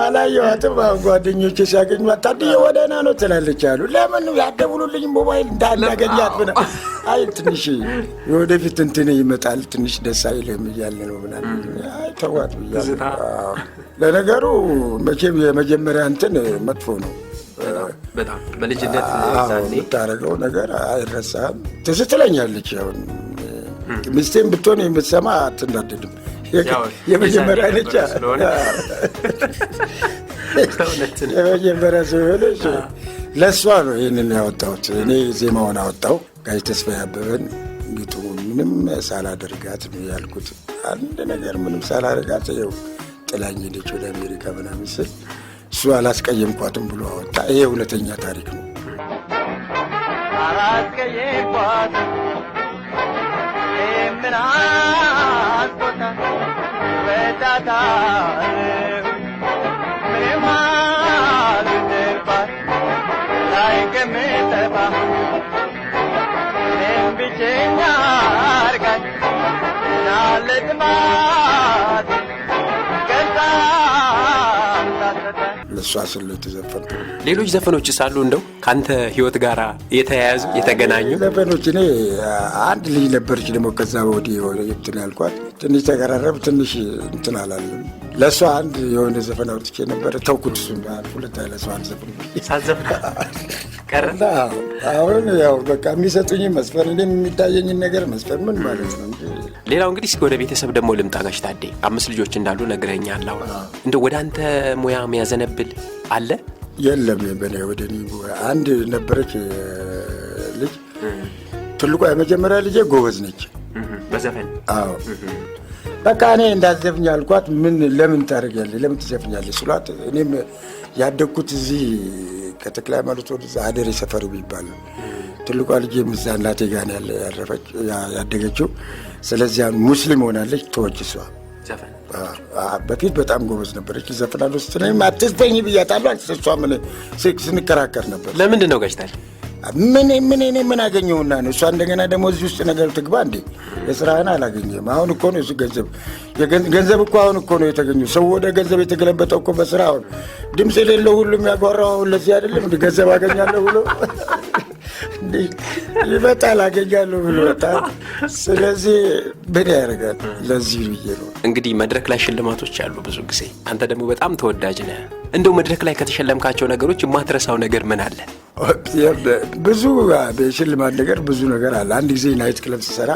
አላየኋትም። ጓደኞቼ ሲያገኙ ታድዬ ወደና ነው ትላለች አሉ። ለምን ያደውሉልኝ ሞባይል እንዳላገኛት ብና አይ ትንሽ ወደፊት እንትን ይመጣል ትንሽ ደስ አይልም እያለ ነው ምናምን አይ ተዋት ብያለሁ። ለነገሩ መቼም የመጀመሪያ እንትን መጥፎ ነው። በጣም በልጅነት ዛኔ ታረገው ነገር አይረሳም። ትዝ ትለኛለች። አሁን ሚስቴን ብትሆን የምትሰማ አትናደድም። የመጀመሪያ ነች የመጀመሪያ ስለሆነች ለእሷ ነው ይህንን ያወጣሁት። እኔ ዜማውን አወጣው። ጋሽ ተስፋዬ አበበን ግጥሙ ምንም ሳላደርጋት ነው ያልኩት። አንድ ነገር ምንም ሳላደርጋት ይኸው ጥላኝ ሄደች ወደ አሜሪካ ምናምን ስል እሱ አላስቀየምኳትም ብሎ አወጣ። ይሄ እውነተኛ ታሪክ ነው። አላስቀየምኳትም ምን አስቆጣ በዳታ ምንም ለሷ ስለ ተዘፈኑ። ሌሎች ዘፈኖችስ አሉ እንደው ካንተ ህይወት ጋር የተያያዙ የተገናኙ ዘፈኖች? እኔ አንድ ልጅ ነበረች ደግሞ ከዛ ወዲህ እንትን ያልኳት ትንሽ ተቀራረብ ትንሽ እንትን አላለም። ለሷ አንድ የሆነ ዘፈን አውጥቼ ነበር ተውኩት። እሱን ሁለት አይለ ሰው አንድ ዘፈን ሳዘፍን ቀረና አሁን ያው በቃ የሚሰጡኝ መስፈን እኔም የሚታየኝን ነገር መስፈን ምን ማለት ነው እንጂ። ሌላው እንግዲህ እስኪ ወደ ቤተሰብ ደግሞ ልምጣ። ጋሽ ታዴ 5 ልጆች እንዳሉ ነግረኛል። አሁን እንደው ወደ አንተ ሙያ የሚያዘነብል አለ? የለም በኔ ወደ እኔ አንድ ነበረች ልጅ ትልቋ የመጀመሪያ ልጄ ጎበዝ ነች በዘፈን። አዎ በቃ እኔ እንዳዘፍኝ አልኳት። ምን ለምን ታደርጊያለሽ ለምን ትዘፍኛለሽ ስሏት፣ እኔም ያደግኩት እዚህ ከተክለ ሃይማኖት ወደ አደሬ ሰፈር የሚባል ትልቋ ልጄ እዛ እናቴ ጋር ያረፈች ያደገችው። ስለዚህ ሙስሊም ሆናለች ተወች እሷ ዘፈን። በፊት በጣም ጎበዝ ነበረች ዘፈናል ውስጥ ነኝ አትዘፈኝ ብያታለሁ። አልተሰሷ ምን ስንከራከር ነበር። ለምንድን ነው ጋሽታል ምን አገኘውና ነው እሷ እንደገና ደግሞ እዚህ ውስጥ ነገር ትግባ እንዴ? የስራህን አላገኘም። አሁን እኮ ነው እሱ ገንዘብ እኮ አሁን እኮ ነው የተገኘው። ሰው ወደ ገንዘብ የተገለበጠው እኮ በስራ። አሁን ድምፅ የሌለው ሁሉም ያጓራው አሁን ለዚህ አይደለም እንደ ገንዘብ አገኛለሁ ብሎ ይመጣል አገኛለሁ ብሎ በጣም። ስለዚህ ምን ያደርጋል? ለዚህ ብዬ ነው እንግዲህ መድረክ ላይ ሽልማቶች አሉ ብዙ ጊዜ። አንተ ደግሞ በጣም ተወዳጅ ነህ። እንደው መድረክ ላይ ከተሸለምካቸው ነገሮች የማትረሳው ነገር ምን አለ? ብዙ በሽልማት ነገር ብዙ ነገር አለ። አንድ ጊዜ ናይት ክለብ ስሰራ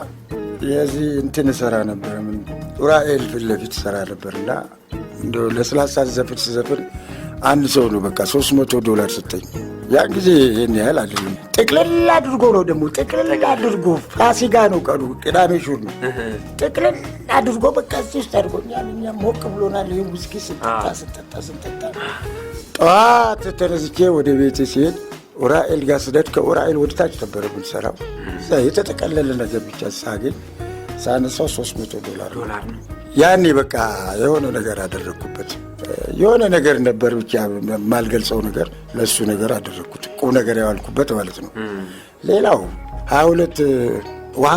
የዚህ እንትን ሰራ ነበር፣ ምን ኡራኤል ፊት ለፊት ሰራ ነበርና እንደው ለስላሳ ዘፈን ስዘፍን አንድ ሰው ነው በቃ $300 ሰጠኝ። ያን ጊዜ ይሄን ያህል አይደለም። ጥቅልል አድርጎ ነው ደግሞ ጥቅልል አድርጎ ፋሲካ ነው ቀኑ ቅዳሜ ሹር ነው። ጥቅልል አድርጎ በቃ እዚህ ውስጥ አድርጎኛል። እኛም ሞቅ ብሎናል። ይሄን ውስኪ ስንጠጣ ጠዋት ተነስቼ ወደ ቤቴ ሲሄድ ኡራኤል ጋር ስደድ ከኡራኤል ወደ ታች ነበር የምንሰራው። የተጠቀለለ ነገር ብቻ ሳገኝ ሳነሳው $300 ነው። ያኔ በቃ የሆነ ነገር አደረግኩበት። የሆነ ነገር ነበር ብቻ ማልገልጸው ነገር ለሱ ነገር አደረግኩት። ቁም ነገር ያዋልኩበት ማለት ነው። ሌላው 22 ውሃ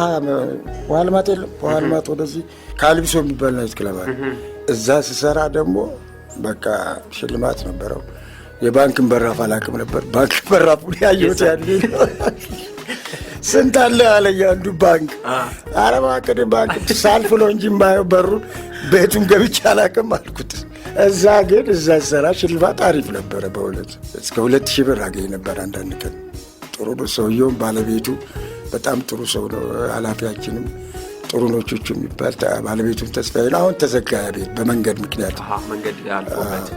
ልማት የለም ውሃ ልማት ወደዚህ ካልቢሶ የሚባል ናይት ክለብ እዛ ስሰራ ደግሞ በቃ ሽልማት ነበረው። የባንክን በራፍ አላውቅም ነበር። ባንክ በራፍ ያየሁት ያኔ ስንት አለ አለኝ አንዱ ባንክ። ኧረ እባክህ ባንክ ሳልፍ ነው እንጂ የማየው በሩን ቤቱን ገብቼ አላውቅም አልኩት። እዛ ግን እዛ ሰራ ሽልማት አሪፍ ነበረ። በእውነት እስከ 2000 ብር አገኝ ነበር አንዳንድ ቀን። ጥሩ ነው ሰውየውም ባለቤቱ በጣም ጥሩ ሰው ነው። ኃላፊያችንም ጥሩ ኖቾቹ የሚባል ባለቤቱም ተስፋዬ ነው። አሁን ተዘጋ ቤት በመንገድ ምክንያት። መንገድ አልፎበት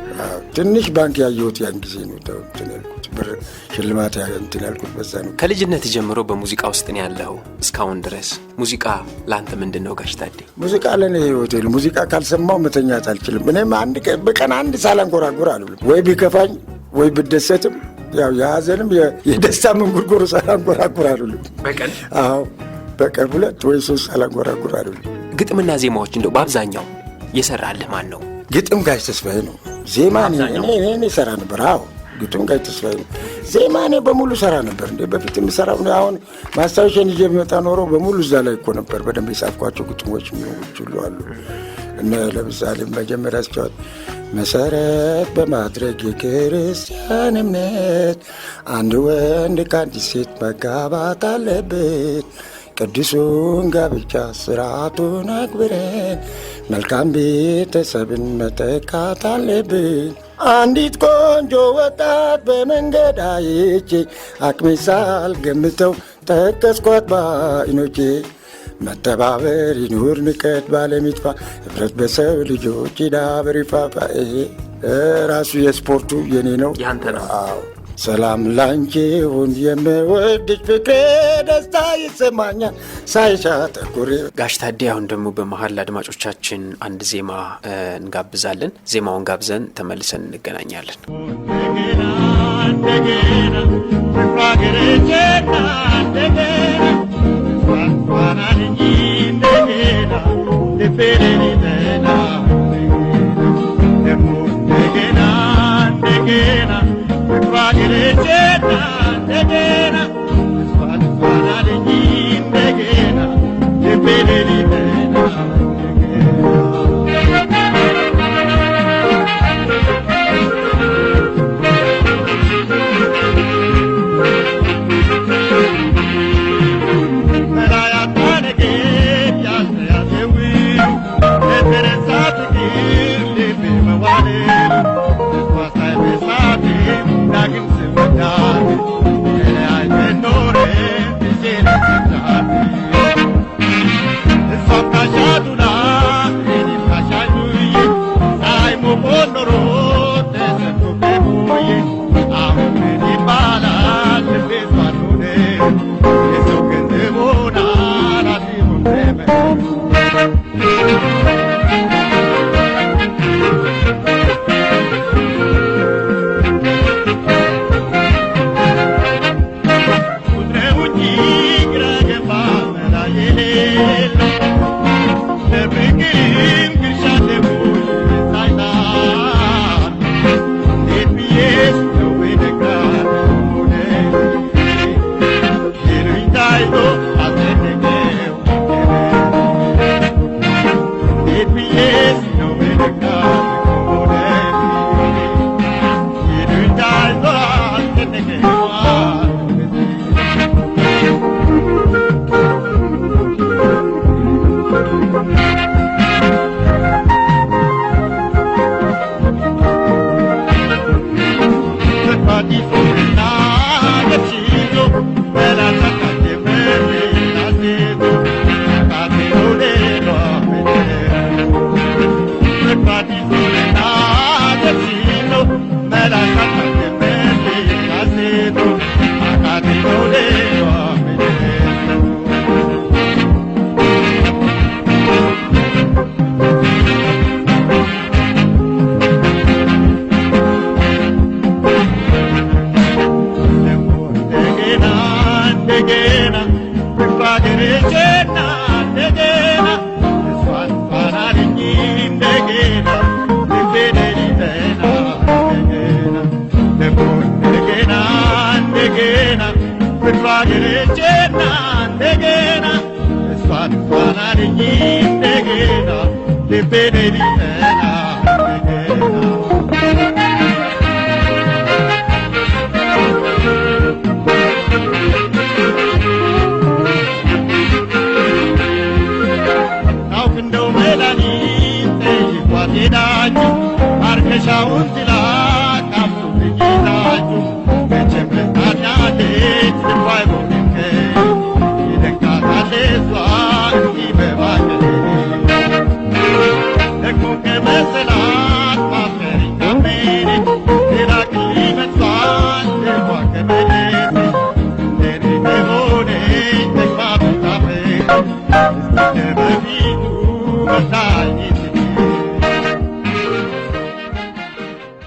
ትንሽ ባንክ ያየሁት ያን ጊዜ ነው እንትን ያልኩት ብር ሽልማት እንትን ያልኩት በዛ ነው። ከልጅነት ጀምሮ በሙዚቃ ውስጥ ነው ያለው እስካሁን ድረስ። ሙዚቃ ለአንተ ምንድን ነው ጋሽ ታዴ? ሙዚቃ ለእኔ ህይወቴ ነው። ሙዚቃ ካልሰማው መተኛት አልችልም። እኔም በቀን አንድ ሳላንጎራጉር አልውልም። ወይ ቢከፋኝ ወይ ብደሰትም ያው የሀዘንም የደስታ መንጉርጉር ሳላንጎራጉር አልውልም በቀን። አዎ በቀን 2 ወይ 3 ሳላንጎራጉር አልውልም። ግጥምና ዜማዎች እንደው በአብዛኛው የሰራልህ ማን ነው? ግጥም ጋሽ ተስፋዬ ነው። ዜማ እኔ ሰራ ነበር። አዎ ግጥም ጋሽ ተስፋዬ ነው። ዜማ እኔ በሙሉ ሰራ ነበር። እንደ በፊት የምሰራው ነው። አሁን ማስታወሻን ይዤ የሚመጣ ኖሮ በሙሉ እዛ ላይ እኮ ነበር በደንብ የጻፍኳቸው ግጥሞች የሚሆኑት ሁሉ አሉ። እና ለምሳሌ መጀመሪያ ስጫወት መሰረት በማድረግ የክርስቲያን እምነት አንድ ወንድ ከአንዲት ሴት መጋባት አለበት። ቅዱሱን ጋብቻ ስርዓቱን አክብረን መልካም ቤተሰብን መተካት አለብን። አንዲት ቆንጆ ወጣት በመንገድ አይቼ አቅሜ ሳልገምተው ጠቀስኳት በዓይኖቼ። መተባበር ይኑር ንቀት ባለም ይጥፋ ህብረት በሰው ልጆች ይዳብር ይፋፋ። ራሱ የስፖርቱ የኔ ነው ያንተ ነው። ሰላም ላንቺ ይሁን የምወድሽ ፍቅሬ ደስታ ይሰማኛል ሳይሻ ተኩሬ። ጋሽ ታዴ አሁን ደግሞ በመሀል አድማጮቻችን አንድ ዜማ እንጋብዛለን። ዜማውን ጋብዘን ተመልሰን እንገናኛለን።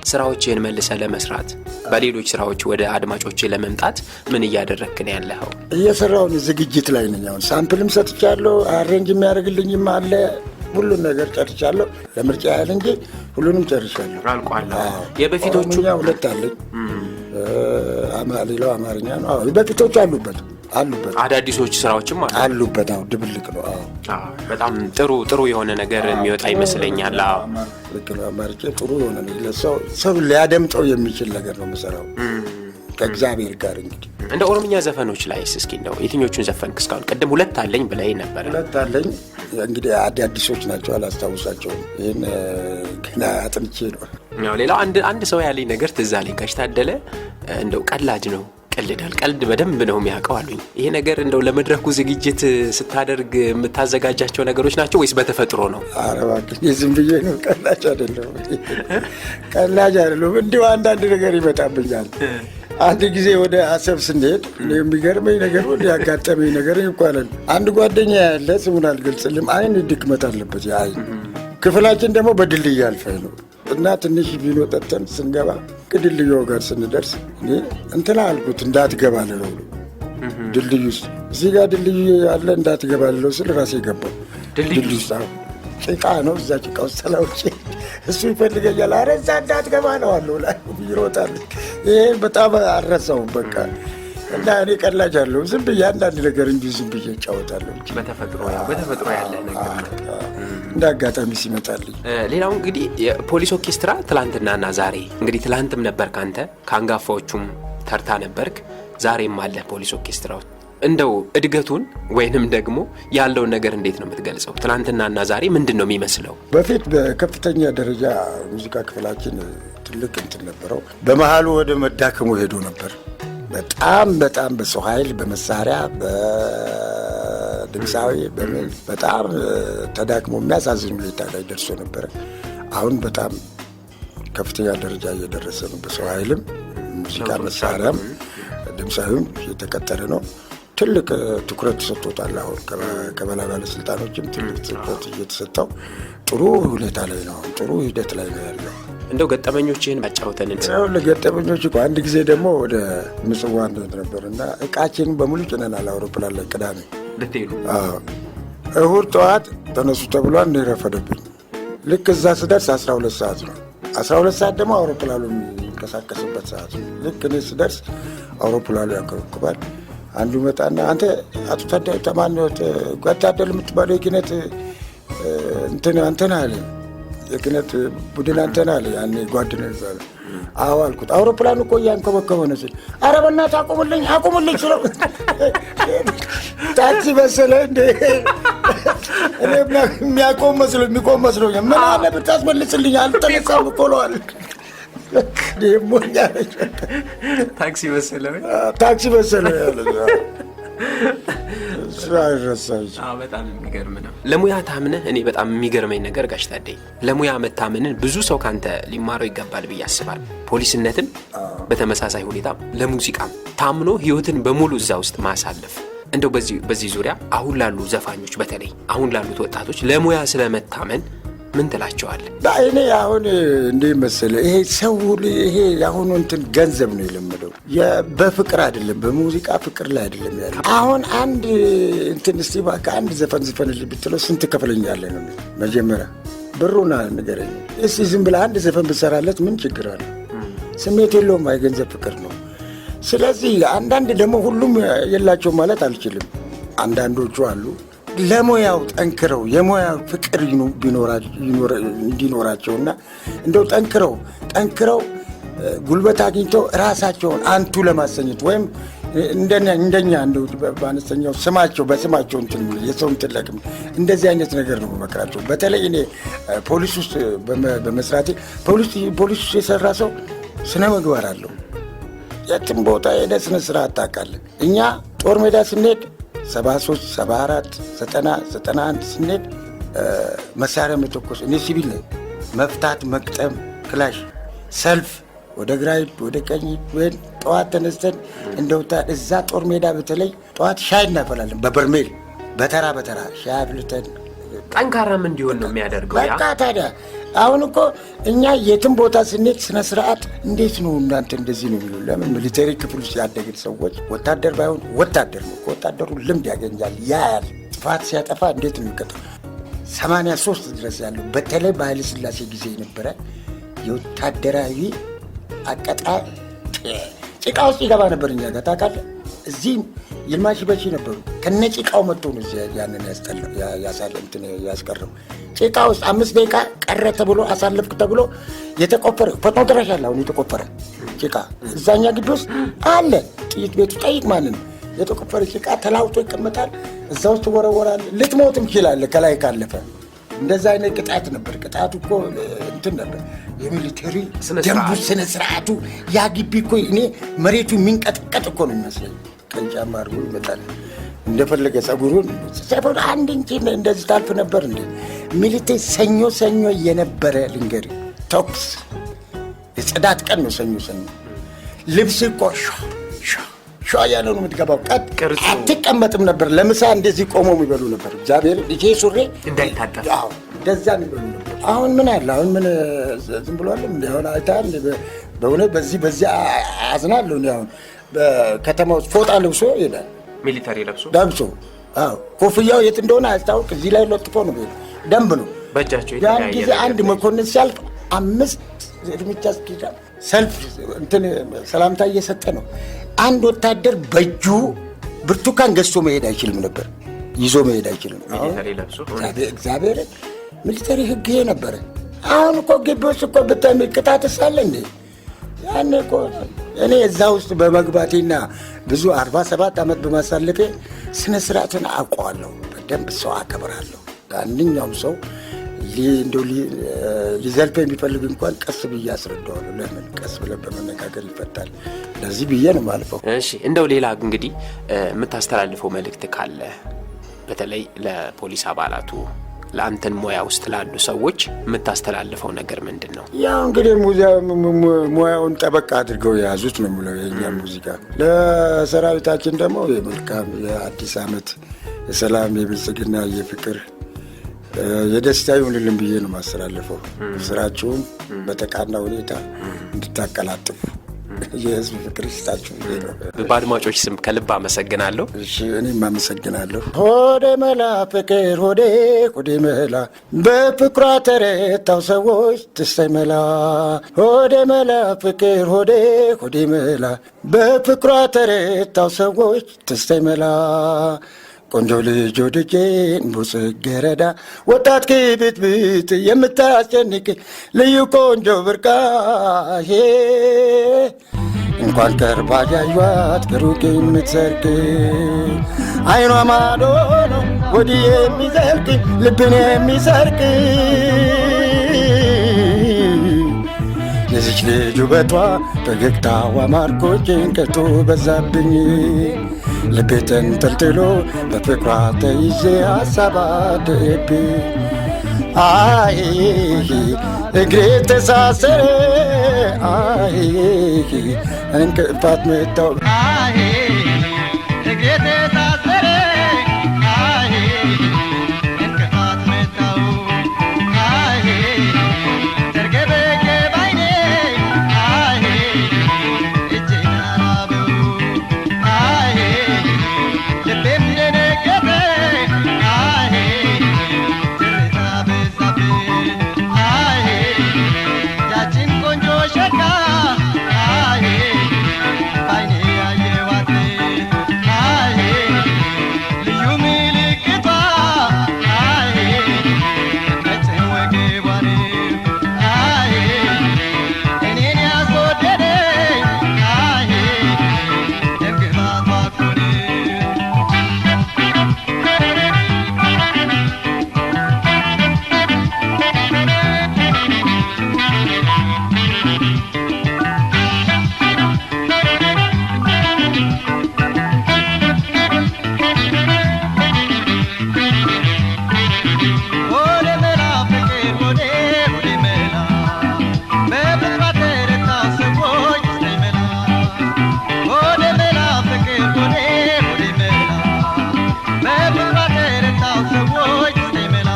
ስራዎችን መልሰ ለመስራት በሌሎች ስራዎች ወደ አድማጮች ለመምጣት ምን እያደረክ ነው ያለኸው? እየሰራው ነው። ዝግጅት ላይ ነኝ። አሁን ሳምፕልም ሰጥቻለሁ። አሬንጅ የሚያደርግልኝም አለ። ሁሉን ነገር ጨርሻለሁ። ለምርጫ ያህል እንጂ ሁሉንም ጨርሻለሁ። አልቋል። የበፊቶቹ ሁለት አለኝ። ሌላው አማርኛ ነው። አዎ በፊቶቹ አሉበት አዳዲሶች ስራዎችም አሉበት። አዎ ድብልቅ ነው። አዎ በጣም ጥሩ የሆነ ነገር የሚወጣ ይመስለኛል። አዎ ልክ ነው። አማርጬ ጥሩ የሆነ ነው። ለሰው ሊያደምጠው የሚችል ነገር ነው የምሰራው ከእግዚአብሔር ጋር። እንግዲህ እንደ ኦሮምኛ ዘፈኖች ላይስ እስኪ እንደው የትኞቹን ዘፈንክ እስካሁን? ቅድም ሁለት አለኝ ብለህ ነበር። ሁለት አለኝ እንግዲህ አዳዲሶች ናቸው፣ አላስታውሳቸውም። ይህን ገና አጥንቼ ነው። ሌላው አንድ ሰው ያለኝ ነገር ትዝ አለኝ። ጋሽ ታደለ እንደው ቀላጅ ነው፣ ቀልዳል። ቀልድ በደንብ ነው የሚያውቀው አሉኝ። ይሄ ነገር እንደው ለመድረኩ ዝግጅት ስታደርግ የምታዘጋጃቸው ነገሮች ናቸው ወይስ በተፈጥሮ ነው? ኧረ እባክህ ዝም ብዬ ነው። ቀላጅ አይደለሁም። እንዲሁ አንዳንድ ነገር ይመጣብኛል። አንድ ጊዜ ወደ አሰብ ስንሄድ የሚገርመኝ ነገር ወደ ያጋጠመኝ ነገር ይባላል። አንድ ጓደኛ ያለ ስሙን አልገልጽልም፣ አይን ድክመት አለበት። የአይን ክፍላችን ደግሞ በድልድይ አልፈህ ነው እና ትንሽ ቪኖ ጠጥተን ስንገባ ከድልድዩ ጋር ስንደርስ እንትና አልኩት እንዳትገባ ልለው ድልድዩ ውስጥ እዚህ ጋር ድልድዩ ያለ እንዳትገባ ልለው ስል ራሴ ገባው ድልድዩ ውስጥ። ጭቃ ነው፣ እዛ ጭቃ ውስጥ ተላውጭ እሱ ይፈልገኛል። ኧረ እዛ እንዳትገባ ነው አለው ላይ ይሮጣል። ይሄ በጣም አልረሳውም በቃ። እና እኔ ቀላጅ አለሁ። ዝም ብዬ አንዳንድ ነገር እንጂ ዝም ብዬ እጫወታለሁ። በተፈጥሮ ያለ ነገር እንደ አጋጣሚ ሲመጣልኝ። ሌላው እንግዲህ የፖሊስ ኦርኬስትራ ትላንትናና ዛሬ እንግዲህ ትላንትም ነበር ካንተ ከአንጋፋዎቹም ተርታ ነበርክ፣ ዛሬም አለ ፖሊስ ኦርኬስትራው። እንደው እድገቱን ወይንም ደግሞ ያለውን ነገር እንዴት ነው የምትገልጸው? ትላንትናና ዛሬ ምንድን ነው የሚመስለው? በፊት በከፍተኛ ደረጃ ሙዚቃ ክፍላችን ትልቅ እንትን ነበረው። በመሃሉ ወደ መዳከሙ ሄዶ ነበር። በጣም በሰው ኃይል፣ በመሳሪያ፣ በድምፃዊ በጣም ተዳክሞ የሚያሳዝን ሁኔታ ላይ ደርሶ ነበረ። አሁን በጣም ከፍተኛ ደረጃ እየደረሰ ነው። በሰው ኃይልም፣ ሙዚቃ መሳሪያም፣ ድምፃዊም እየተቀጠረ ነው። ትልቅ ትኩረት ተሰጥቶታል። አሁን ከበላይ ባለስልጣኖችም ትልቅ ትኩረት እየተሰጠው ጥሩ ሁኔታ ላይ ነው። ጥሩ ሂደት ላይ ነው ያለው። እንደው ገጠመኞችህን አጫውተን። ገጠመኞች እኮ አንድ ጊዜ ደግሞ ወደ ምጽዋ ነበር እና እቃችን በሙሉ ጭነናል አውሮፕላን ላይ ቅዳሜ ልትሄዱ። እሁድ ጠዋት ተነሱ ተብሏል። ረፈደብኝ። ልክ እዛ ስደርስ 12 ሰዓት ነው። 12 ሰዓት ደግሞ አውሮፕላኑ የሚንቀሳቀስበት ሰዓት ነው። ልክ እኔ ስደርስ አውሮፕላኑ ያንከረክባል። አንዱ መጣና አንተ አቶ ታደለ ተማንዮት ጓታደል የምትባለው የኪነት እንትን አለ የኪነት ቡድን አንተና አለ። ያኔ ጓደኛ ይባላል። አዎ አልኩት። አውሮፕላኑ እኮ እያንከበከበ ነው ሲል ኧረ በእናትህ አቁምልኝ ስለው ታክሲ መሰለህ እንደ እኔ የሚቆም መስሎኝ ምን አለ ብታስመልስልኝ አልተነሳም እኮ እለዋለሁ። ደሞኛ ታክሲ መሰለ በጣም የሚገርም ነው። ለሙያ ታምነህ እኔ በጣም የሚገርመኝ ነገር ጋሽ ታደይ ለሙያ መታመንን ብዙ ሰው ካንተ ሊማረው ይገባል ብዬ አስባለሁ። ፖሊስነትን በተመሳሳይ ሁኔታ ለሙዚቃም ታምኖ ህይወትን በሙሉ እዛ ውስጥ ማሳለፍ እንደው በዚህ ዙሪያ አሁን ላሉ ዘፋኞች በተለይ አሁን ላሉት ወጣቶች ለሙያ ስለመታመን ምን ትላቸዋለህ? እኔ አሁን እንደ መሰለህ ይሄ ሰው ይሄ አሁን እንትን ገንዘብ ነው የለመደው በፍቅር አይደለም በሙዚቃ ፍቅር ላይ አይደለም ያለው። አሁን አንድ እንትን እስቲ እባክህ አንድ ዘፈንልኝ ብትለው ስንት ከፍለኛለህ ነው መጀመሪያ ብሩና ንገረኝ እስቲ ዝም ብለህ አንድ ዘፈን ብትሰራለት ምን ችግር አለ? ስሜት የለውም የገንዘብ ፍቅር ነው። ስለዚህ አንዳንድ ደግሞ ሁሉም የላቸውም ማለት አልችልም። አንዳንዶቹ አሉ ለሙያው ጠንክረው የሙያው ፍቅር እንዲኖራቸውና እንደው ጠንክረው ጉልበት አግኝተው ራሳቸውን አንቱ ለማሰኘት ወይም እንደኛ እንደው በአነስተኛው በስማቸው እንትን የሰው እንትን ለቅም እንደዚህ አይነት ነገር ነው መከራቸው። በተለይ እኔ ፖሊስ ውስጥ በመስራቴ ፖሊስ ውስጥ የሰራ ሰው ስነ ምግባር አለው። የትም ቦታ ሄደህ ስነ ስርዓት ታውቃለህ። እኛ ጦር ሜዳ ስንሄድ 73 74 90 91 ስንሄድ መሳሪያ መተኮስ እኔ ሲቪል ነኝ። መፍታት መቅጠም ክላሽ ሰልፍ ወደ ግራ ወደ ቀኝ ወይ ጠዋት ተነስተን እንደውታ እዛ ጦር ሜዳ በተለይ ጠዋት ሻይ እናፈላለን በበርሜል በተራ ሻይ አፍልተን ጠንካራም እንዲሆን ነው የሚያደርገው። በቃ ታዲያ አሁን እኮ እኛ የትም ቦታ ስንሄድ ስነ ስርዓት እንዴት ነው እናንተ እንደዚህ ነው የሚሉ ለምን ሚሊተሪ ክፍል ውስጥ ያደግን ሰዎች ወታደር ባይሆን ወታደር ነው ወታደሩ ልምድ ያገኛል ያያል ጥፋት ሲያጠፋ እንዴት ነው የሚቀጣው 83 ድረስ ያለው በተለይ በኃይለ ሥላሴ ጊዜ የነበረ የወታደራዊ አቀጣ ጭቃ ውስጥ ይገባ ነበር። እኛ ጋር ታውቃለህ እዚህ ይልማሽ በቺ ነበሩ ከነጭቃው መጥቶ ነው ያንን ያስቀረው ጭቃ ውስጥ 5 ደቂቃ ቀረ ተብሎ አሳለፍክ ተብሎ የተቆፈረ ፈጥኖ ድረሻ አለ። አሁን የተቆፈረ ጭቃ እዛኛ ግቢ ውስጥ አለ። ጥይት ቤቱ ጠይቅ ማንን የተቆፈረ ጭቃ ተላውጦ ይቀመጣል። እዛ ውስጥ ወረወራል። ልትሞትም ይችላል ከላይ ካለፈ። እንደዛ አይነት ቅጣት ነበር። ቅጣቱ እኮ እንትን ነበር የሚሊተሪ ደንቡ ስነ ስርዓቱ ያ ግቢ እኮ እኔ መሬቱ የሚንቀጥቀጥ እኮ ነው የሚመስለኝ። ቀንጫማ አድርጎ ይመጣል እንደፈለገ ጸጉሩን አንድ እንጂ እንደዚህ ታልፍ ነበር እንዴ ሚሊቴሪ ሰኞ የነበረ ልንገር ቶክስ የጽዳት ቀን ነው ሰኞ ልብስ ቆሾ ያለው ነው የምትገባው አትቀመጥም ነበር። ለምሳ እንደዚህ ቆሞ የሚበሉ ነበር። እግዚአብሔር ልጄ ሱሬ እንዳይታጠፍ እንደዛ የሚበሉ ነበር። አሁን ምን አለ አሁን ምን ዝም ብሎ አለ እንዴ አሁን አይታል በእውነት በዚህ አዝናለሁ። አሁን በከተማ ውስጥ ፎጣ ለብሶ ይላል ሚሊተሪ ለብሶ ኮፍያው የት እንደሆነ አያስታውቅ እዚህ ላይ ለጥፎ ነው ደንብ ነው በእጃቸው ያን ጊዜ አንድ መኮንን ሲያልፍ 5 እርምጃ ሰልፍ እንትን ሰላምታ እየሰጠ ነው። አንድ ወታደር በእጁ ብርቱካን ገዝቶ መሄድ አይችልም ነበር ይዞ መሄድ አይችልም። ሚሊተሪ ለብሶ እግዚአብሔር ሚሊተሪ ህግ ይሄ ነበር። አሁን እኮ ግቢ ውስጥ እኮ ብታይ ቅጣት ሳለ እንዴ ያኔ እኮ እኔ እዛ ውስጥ በመግባቴና ብዙ 47 ዓመት በማሳለፌ ስነ ስርዓትን አውቀዋለሁ። በደንብ ሰው አከብራለሁ። አንደኛውም ሰው ሊዘልፈ የሚፈልግ እንኳን ቀስ ብዬ አስረዳዋለሁ። ለምን ቀስ ብለን በመነጋገር ይፈታል። ለዚህ ብዬ ነው የማልፈው። እሺ እንደው ሌላ እንግዲህ የምታስተላልፈው መልእክት ካለ በተለይ ለፖሊስ አባላቱ ለአንተን ሙያ ውስጥ ላሉ ሰዎች የምታስተላልፈው ነገር ምንድን ነው? ያው እንግዲህ ሙያውን ጠበቃ አድርገው የያዙት ነው የምለው የእኛ ሙዚቃ። ለሰራዊታችን ደግሞ የመልካም የአዲስ ዓመት የሰላም የብልጽግና የፍቅር የደስታ ይሁንልን ብዬ ነው ማስተላለፈው። ስራችሁን በተቃና ሁኔታ እንድታቀላጥፉ የህዝብ ፍቅር ይስጣችሁ። በአድማጮች ስም ከልብ አመሰግናለሁ። እሺ እኔም አመሰግናለሁ። ሆዴ መላ ፍቅር ሆዴ መላ በፍቅሯ ተረታው ሰዎች ትስተይ መላ ሆዴ መላ ፍቅር ሆዴ መላ በፍቅሯ ተረታው ሰዎች ትስተይ መላ ቆንጆ ልጅ ወድጄን ቡጽጌረዳ ወጣት ክብትብት የምታስጨንቅ ልዩ ቆንጆ ብርቃዬ እንኳን ቀርባ ያዩዋት ከሩቅ የምትሰርቅ አይኗ ማዶ ነው ወዲህ የሚዘልቅ ልብን የሚሰርቅ የዚች ልጅ ውበቷ ፈገግታዋ ማርኮ ጭንቀቱ በዛብኝ ልቤ ተንጠልጥሎ በፍቅሯ ተይዤ ሀሳብ አደረብኝ አይ እግሬ ተሳሰረ አይ እንቅፋት መታው አይ እግሬ ተሳሰረ አይ እንቅፋት መታው አይ ተርገበገ ባይኔ አይ እጄን አራበው አይ ልቤም ደነገጠ አይ ትርታ በዛብኝ አይ ያችን ቆንጆ ሸጋ አይ ባይኔ ያየዋት አይ ልዩ ምልክቷ አይ ቀጭን ወገቧን አይ እኔን ያስወደደኝ አይ ደምግባቷ እኮ ነው ወደ መላ ፍቅር ወደ መላ በፍቅሯ ተረታው ሰዎች ነይ መላ ወደ መላ ፍቅር ወደ መላ በፍቅሯ ተረታው ሰዎች ነይ መላ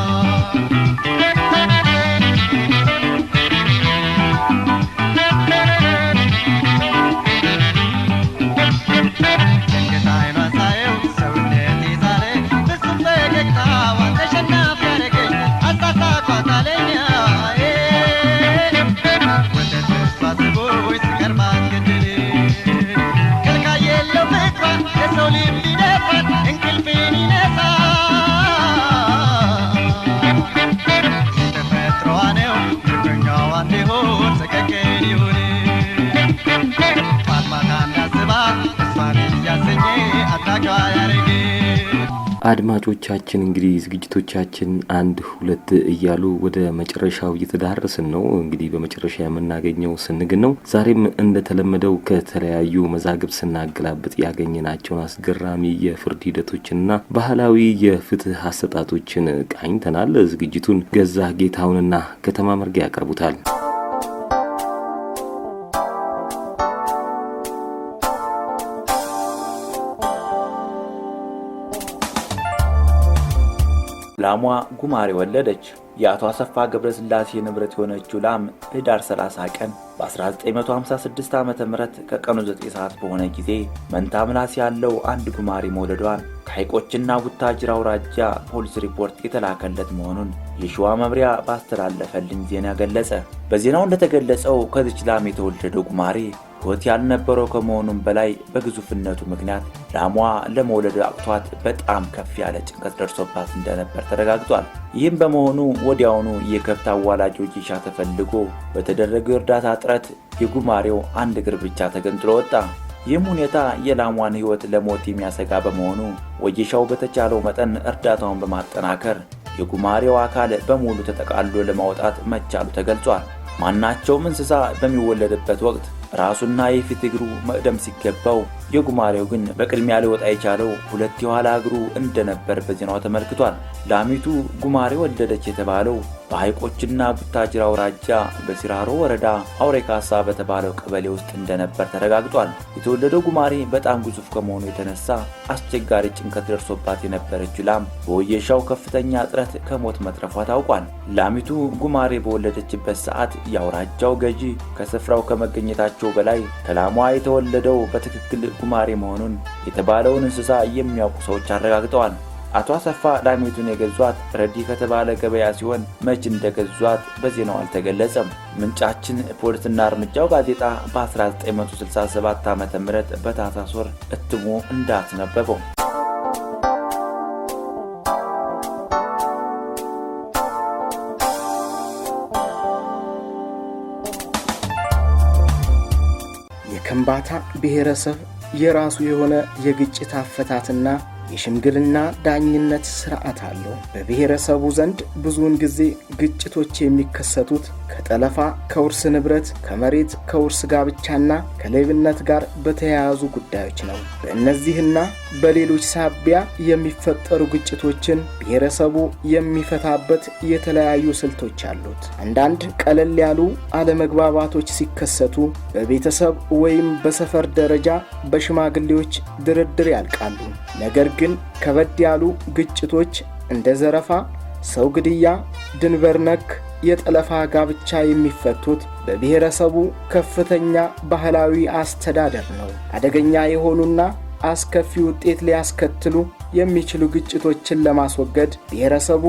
ድንገት አይኗን ሳየው ሰውነቴ ዛለ ፍጹም ፈገግታዋን ተሸናፊ ያደረገኝ አሳሳቋት አለኝ ወደ ተስፋ ስቦች ስቀርባት ገደል ከልካይ የለው ፍቅሯ የሰው ልብ ሊደፍራት እንቅልፌን ይነሳ ተፈጥሮዋ ነው ምርኮኛዋ እንዲሆን ሰቀቀን ይሁን ማታ እንዳስባት እሷን እያሰኘ አታካ ያረገ አድማጮቻችን እንግዲህ ዝግጅቶቻችን አንድ ሁለት እያሉ ወደ መጨረሻው እየተዳረስን ነው። እንግዲህ በመጨረሻ የምናገኘው ስንግን ነው። ዛሬም እንደተለመደው ከተለያዩ መዛግብት ስናገላብጥ ያገኘናቸውን አስገራሚ የፍርድ ሂደቶችንና ባህላዊ የፍትህ አሰጣጦችን ቃኝተናል። ዝግጅቱን ገዛ ጌታውንና ከተማ መርጊያ ያቀርቡታል። ላሟ ጉማሬ ወለደች። የአቶ አሰፋ ገብረስላሴ ንብረት የሆነችው ላም ህዳር 30 ቀን በ1956 ዓ.ም ከቀኑ 9 ሰዓት በሆነ ጊዜ መንታ ምላስ ያለው አንድ ጉማሬ መውለዷን ከሐይቆችና ቡታጅራ አውራጃ ፖሊስ ሪፖርት የተላከለት መሆኑን የሸዋ መምሪያ ባስተላለፈልኝ ዜና ገለጸ። በዜናው እንደተገለጸው ከዚች ላም የተወለደው ጉማሬ ሕይወት ያልነበረው ከመሆኑም በላይ በግዙፍነቱ ምክንያት ላሟ ለመውለድ አቅቷት በጣም ከፍ ያለ ጭንቀት ደርሶባት እንደነበር ተረጋግጧል። ይህም በመሆኑ ወዲያውኑ የከብት አዋላጆች ይሻ ተፈልጎ በተደረገው እርዳታ ጥረት የጉማሬው አንድ እግር ብቻ ተገንጥሎ ወጣ። ይህም ሁኔታ የላሟን ሕይወት ለሞት የሚያሰጋ በመሆኑ ወይሻው በተቻለው መጠን እርዳታውን በማጠናከር የጉማሬው አካል በሙሉ ተጠቃልሎ ለማውጣት መቻሉ ተገልጿል። ማናቸውም እንስሳ በሚወለድበት ወቅት ራሱና የፊት እግሩ መቅደም ሲገባው የጉማሬው ግን በቅድሚያ ሊወጣ የቻለው ሁለት የኋላ እግሩ እንደነበር በዜናው ተመልክቷል። ላሚቱ ጉማሬ ወለደች የተባለው በሐይቆችና ቡታጅራ አውራጃ በሲራሮ ወረዳ አውሬካሳ በተባለው ቀበሌ ውስጥ እንደነበር ተረጋግጧል። የተወለደው ጉማሬ በጣም ግዙፍ ከመሆኑ የተነሳ አስቸጋሪ ጭንቀት ደርሶባት የነበረችው ላም በወየሻው ከፍተኛ ጥረት ከሞት መትረፏ ታውቋል። ላሚቱ ጉማሬ በወለደችበት ሰዓት የአውራጃው ገዢ ከስፍራው ከመገኘታቸው በላይ ከላሟ የተወለደው በትክክል ጉማሬ መሆኑን የተባለውን እንስሳ የሚያውቁ ሰዎች አረጋግጠዋል። አቶ አሰፋ ላሚቱን የገዟት ረዲ ከተባለ ገበያ ሲሆን መች እንደገዟት በዜናው አልተገለጸም። ምንጫችን ፖሊስና እርምጃው ጋዜጣ በ1967 ዓ.ም በታህሳስ ወር እትሞ እንዳስነበበው የከምባታ ብሔረሰብ የራሱ የሆነ የግጭት አፈታትና የሽምግልና ዳኝነት ስርዓት አለው። በብሔረሰቡ ዘንድ ብዙውን ጊዜ ግጭቶች የሚከሰቱት ከጠለፋ፣ ከውርስ ንብረት፣ ከመሬት፣ ከውርስ ጋብቻና ከሌብነት ጋር በተያያዙ ጉዳዮች ነው። በእነዚህና በሌሎች ሳቢያ የሚፈጠሩ ግጭቶችን ብሔረሰቡ የሚፈታበት የተለያዩ ስልቶች አሉት። አንዳንድ ቀለል ያሉ አለመግባባቶች ሲከሰቱ በቤተሰብ ወይም በሰፈር ደረጃ በሽማግሌዎች ድርድር ያልቃሉ። ነገር ግን ከበድ ያሉ ግጭቶች እንደ ዘረፋ፣ ሰው ግድያ፣ ድንበር ነክ የጠለፋ ጋብቻ የሚፈቱት በብሔረሰቡ ከፍተኛ ባህላዊ አስተዳደር ነው። አደገኛ የሆኑና አስከፊ ውጤት ሊያስከትሉ የሚችሉ ግጭቶችን ለማስወገድ ብሔረሰቡ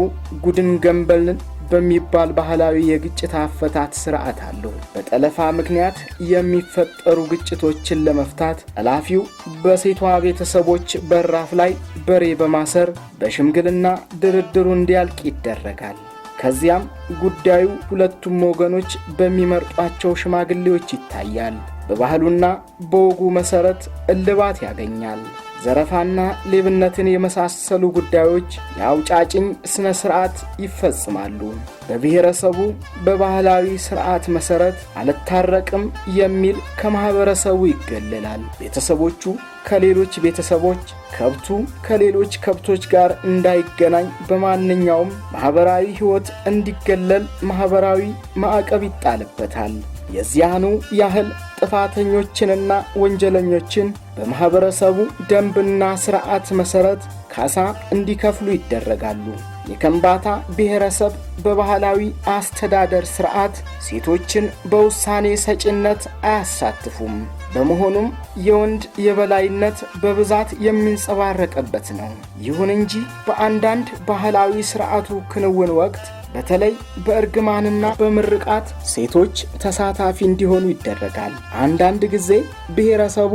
ጉድን ገንበልን በሚባል ባህላዊ የግጭት አፈታት ስርዓት አለው። በጠለፋ ምክንያት የሚፈጠሩ ግጭቶችን ለመፍታት ጠላፊው በሴቷ ቤተሰቦች በራፍ ላይ በሬ በማሰር በሽምግልና ድርድሩ እንዲያልቅ ይደረጋል። ከዚያም ጉዳዩ ሁለቱም ወገኖች በሚመርጧቸው ሽማግሌዎች ይታያል። በባህሉና በወጉ መሰረት እልባት ያገኛል። ዘረፋና ሌብነትን የመሳሰሉ ጉዳዮች የአውጫጭኝ ስነ ስርዓት ይፈጽማሉ። በብሔረሰቡ በባህላዊ ስርዓት መሰረት አልታረቅም የሚል ከማህበረሰቡ ይገለላል። ቤተሰቦቹ ከሌሎች ቤተሰቦች፣ ከብቱ ከሌሎች ከብቶች ጋር እንዳይገናኝ፣ በማንኛውም ማህበራዊ ህይወት እንዲገለል ማህበራዊ ማዕቀብ ይጣልበታል። የዚያኑ ያህል ጥፋተኞችንና ወንጀለኞችን በማህበረሰቡ ደንብና ስርዓት መሰረት ካሳ እንዲከፍሉ ይደረጋሉ። የከምባታ ብሔረሰብ በባህላዊ አስተዳደር ስርዓት ሴቶችን በውሳኔ ሰጪነት አያሳትፉም። በመሆኑም የወንድ የበላይነት በብዛት የሚንጸባረቅበት ነው። ይሁን እንጂ በአንዳንድ ባህላዊ ስርዓቱ ክንውን ወቅት በተለይ በእርግማንና በምርቃት ሴቶች ተሳታፊ እንዲሆኑ ይደረጋል። አንዳንድ ጊዜ ብሔረሰቡ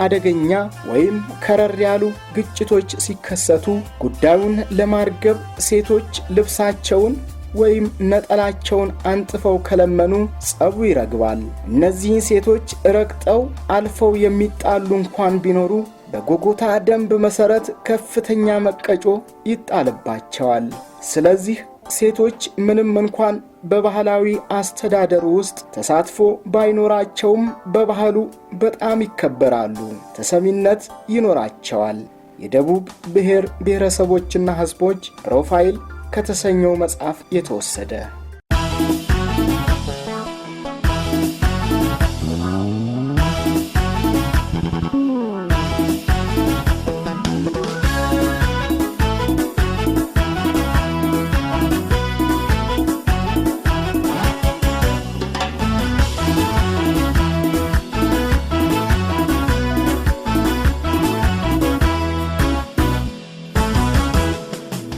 አደገኛ ወይም ከረር ያሉ ግጭቶች ሲከሰቱ ጉዳዩን ለማርገብ ሴቶች ልብሳቸውን ወይም ነጠላቸውን አንጥፈው ከለመኑ ጸቡ ይረግባል። እነዚህን ሴቶች ረግጠው አልፈው የሚጣሉ እንኳን ቢኖሩ በጎጎታ ደንብ መሰረት ከፍተኛ መቀጮ ይጣልባቸዋል። ስለዚህ ሴቶች ምንም እንኳን በባህላዊ አስተዳደር ውስጥ ተሳትፎ ባይኖራቸውም በባህሉ በጣም ይከበራሉ፣ ተሰሚነት ይኖራቸዋል። የደቡብ ብሔር ብሔረሰቦችና ሕዝቦች ፕሮፋይል ከተሰኘው መጽሐፍ የተወሰደ።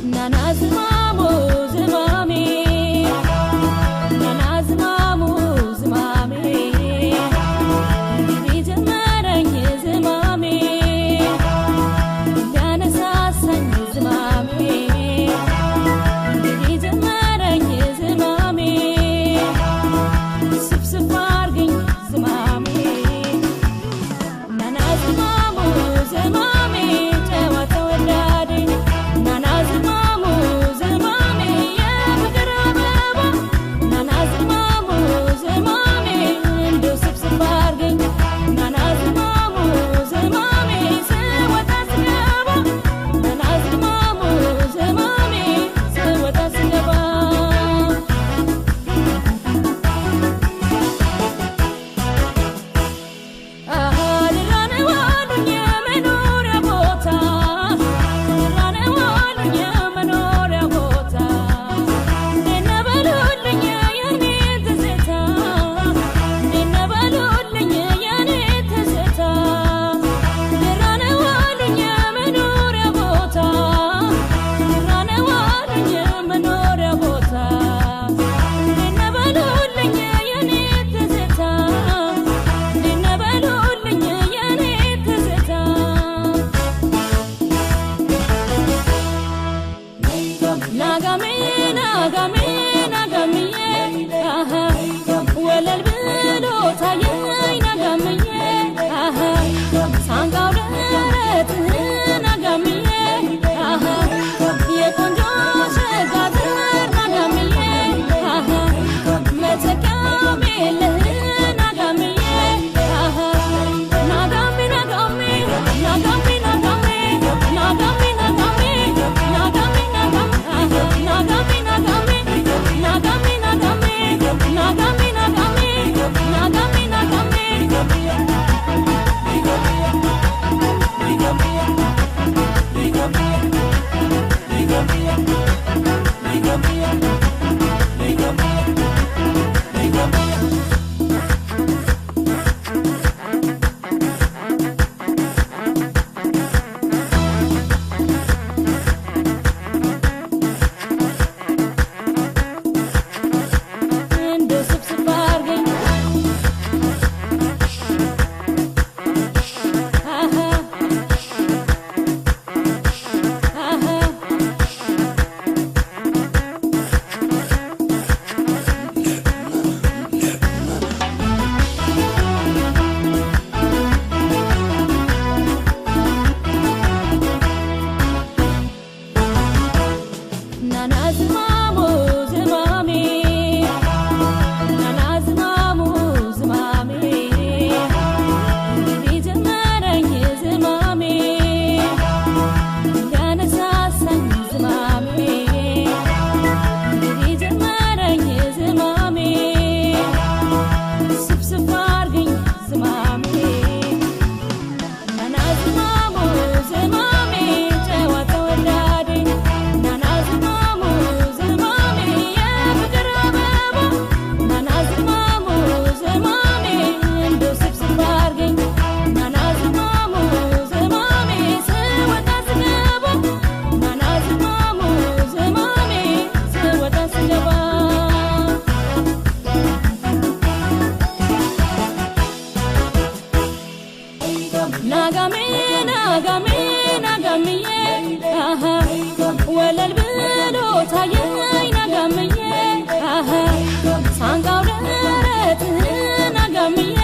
Nana zmamo zmami ናጋሜ ናጋሜ ናጋሜዬ አሃ ወለል ብሎ ታየኝ ናጋሜዬ አሃ ሳንጋው ደረትህ ናጋሜዬ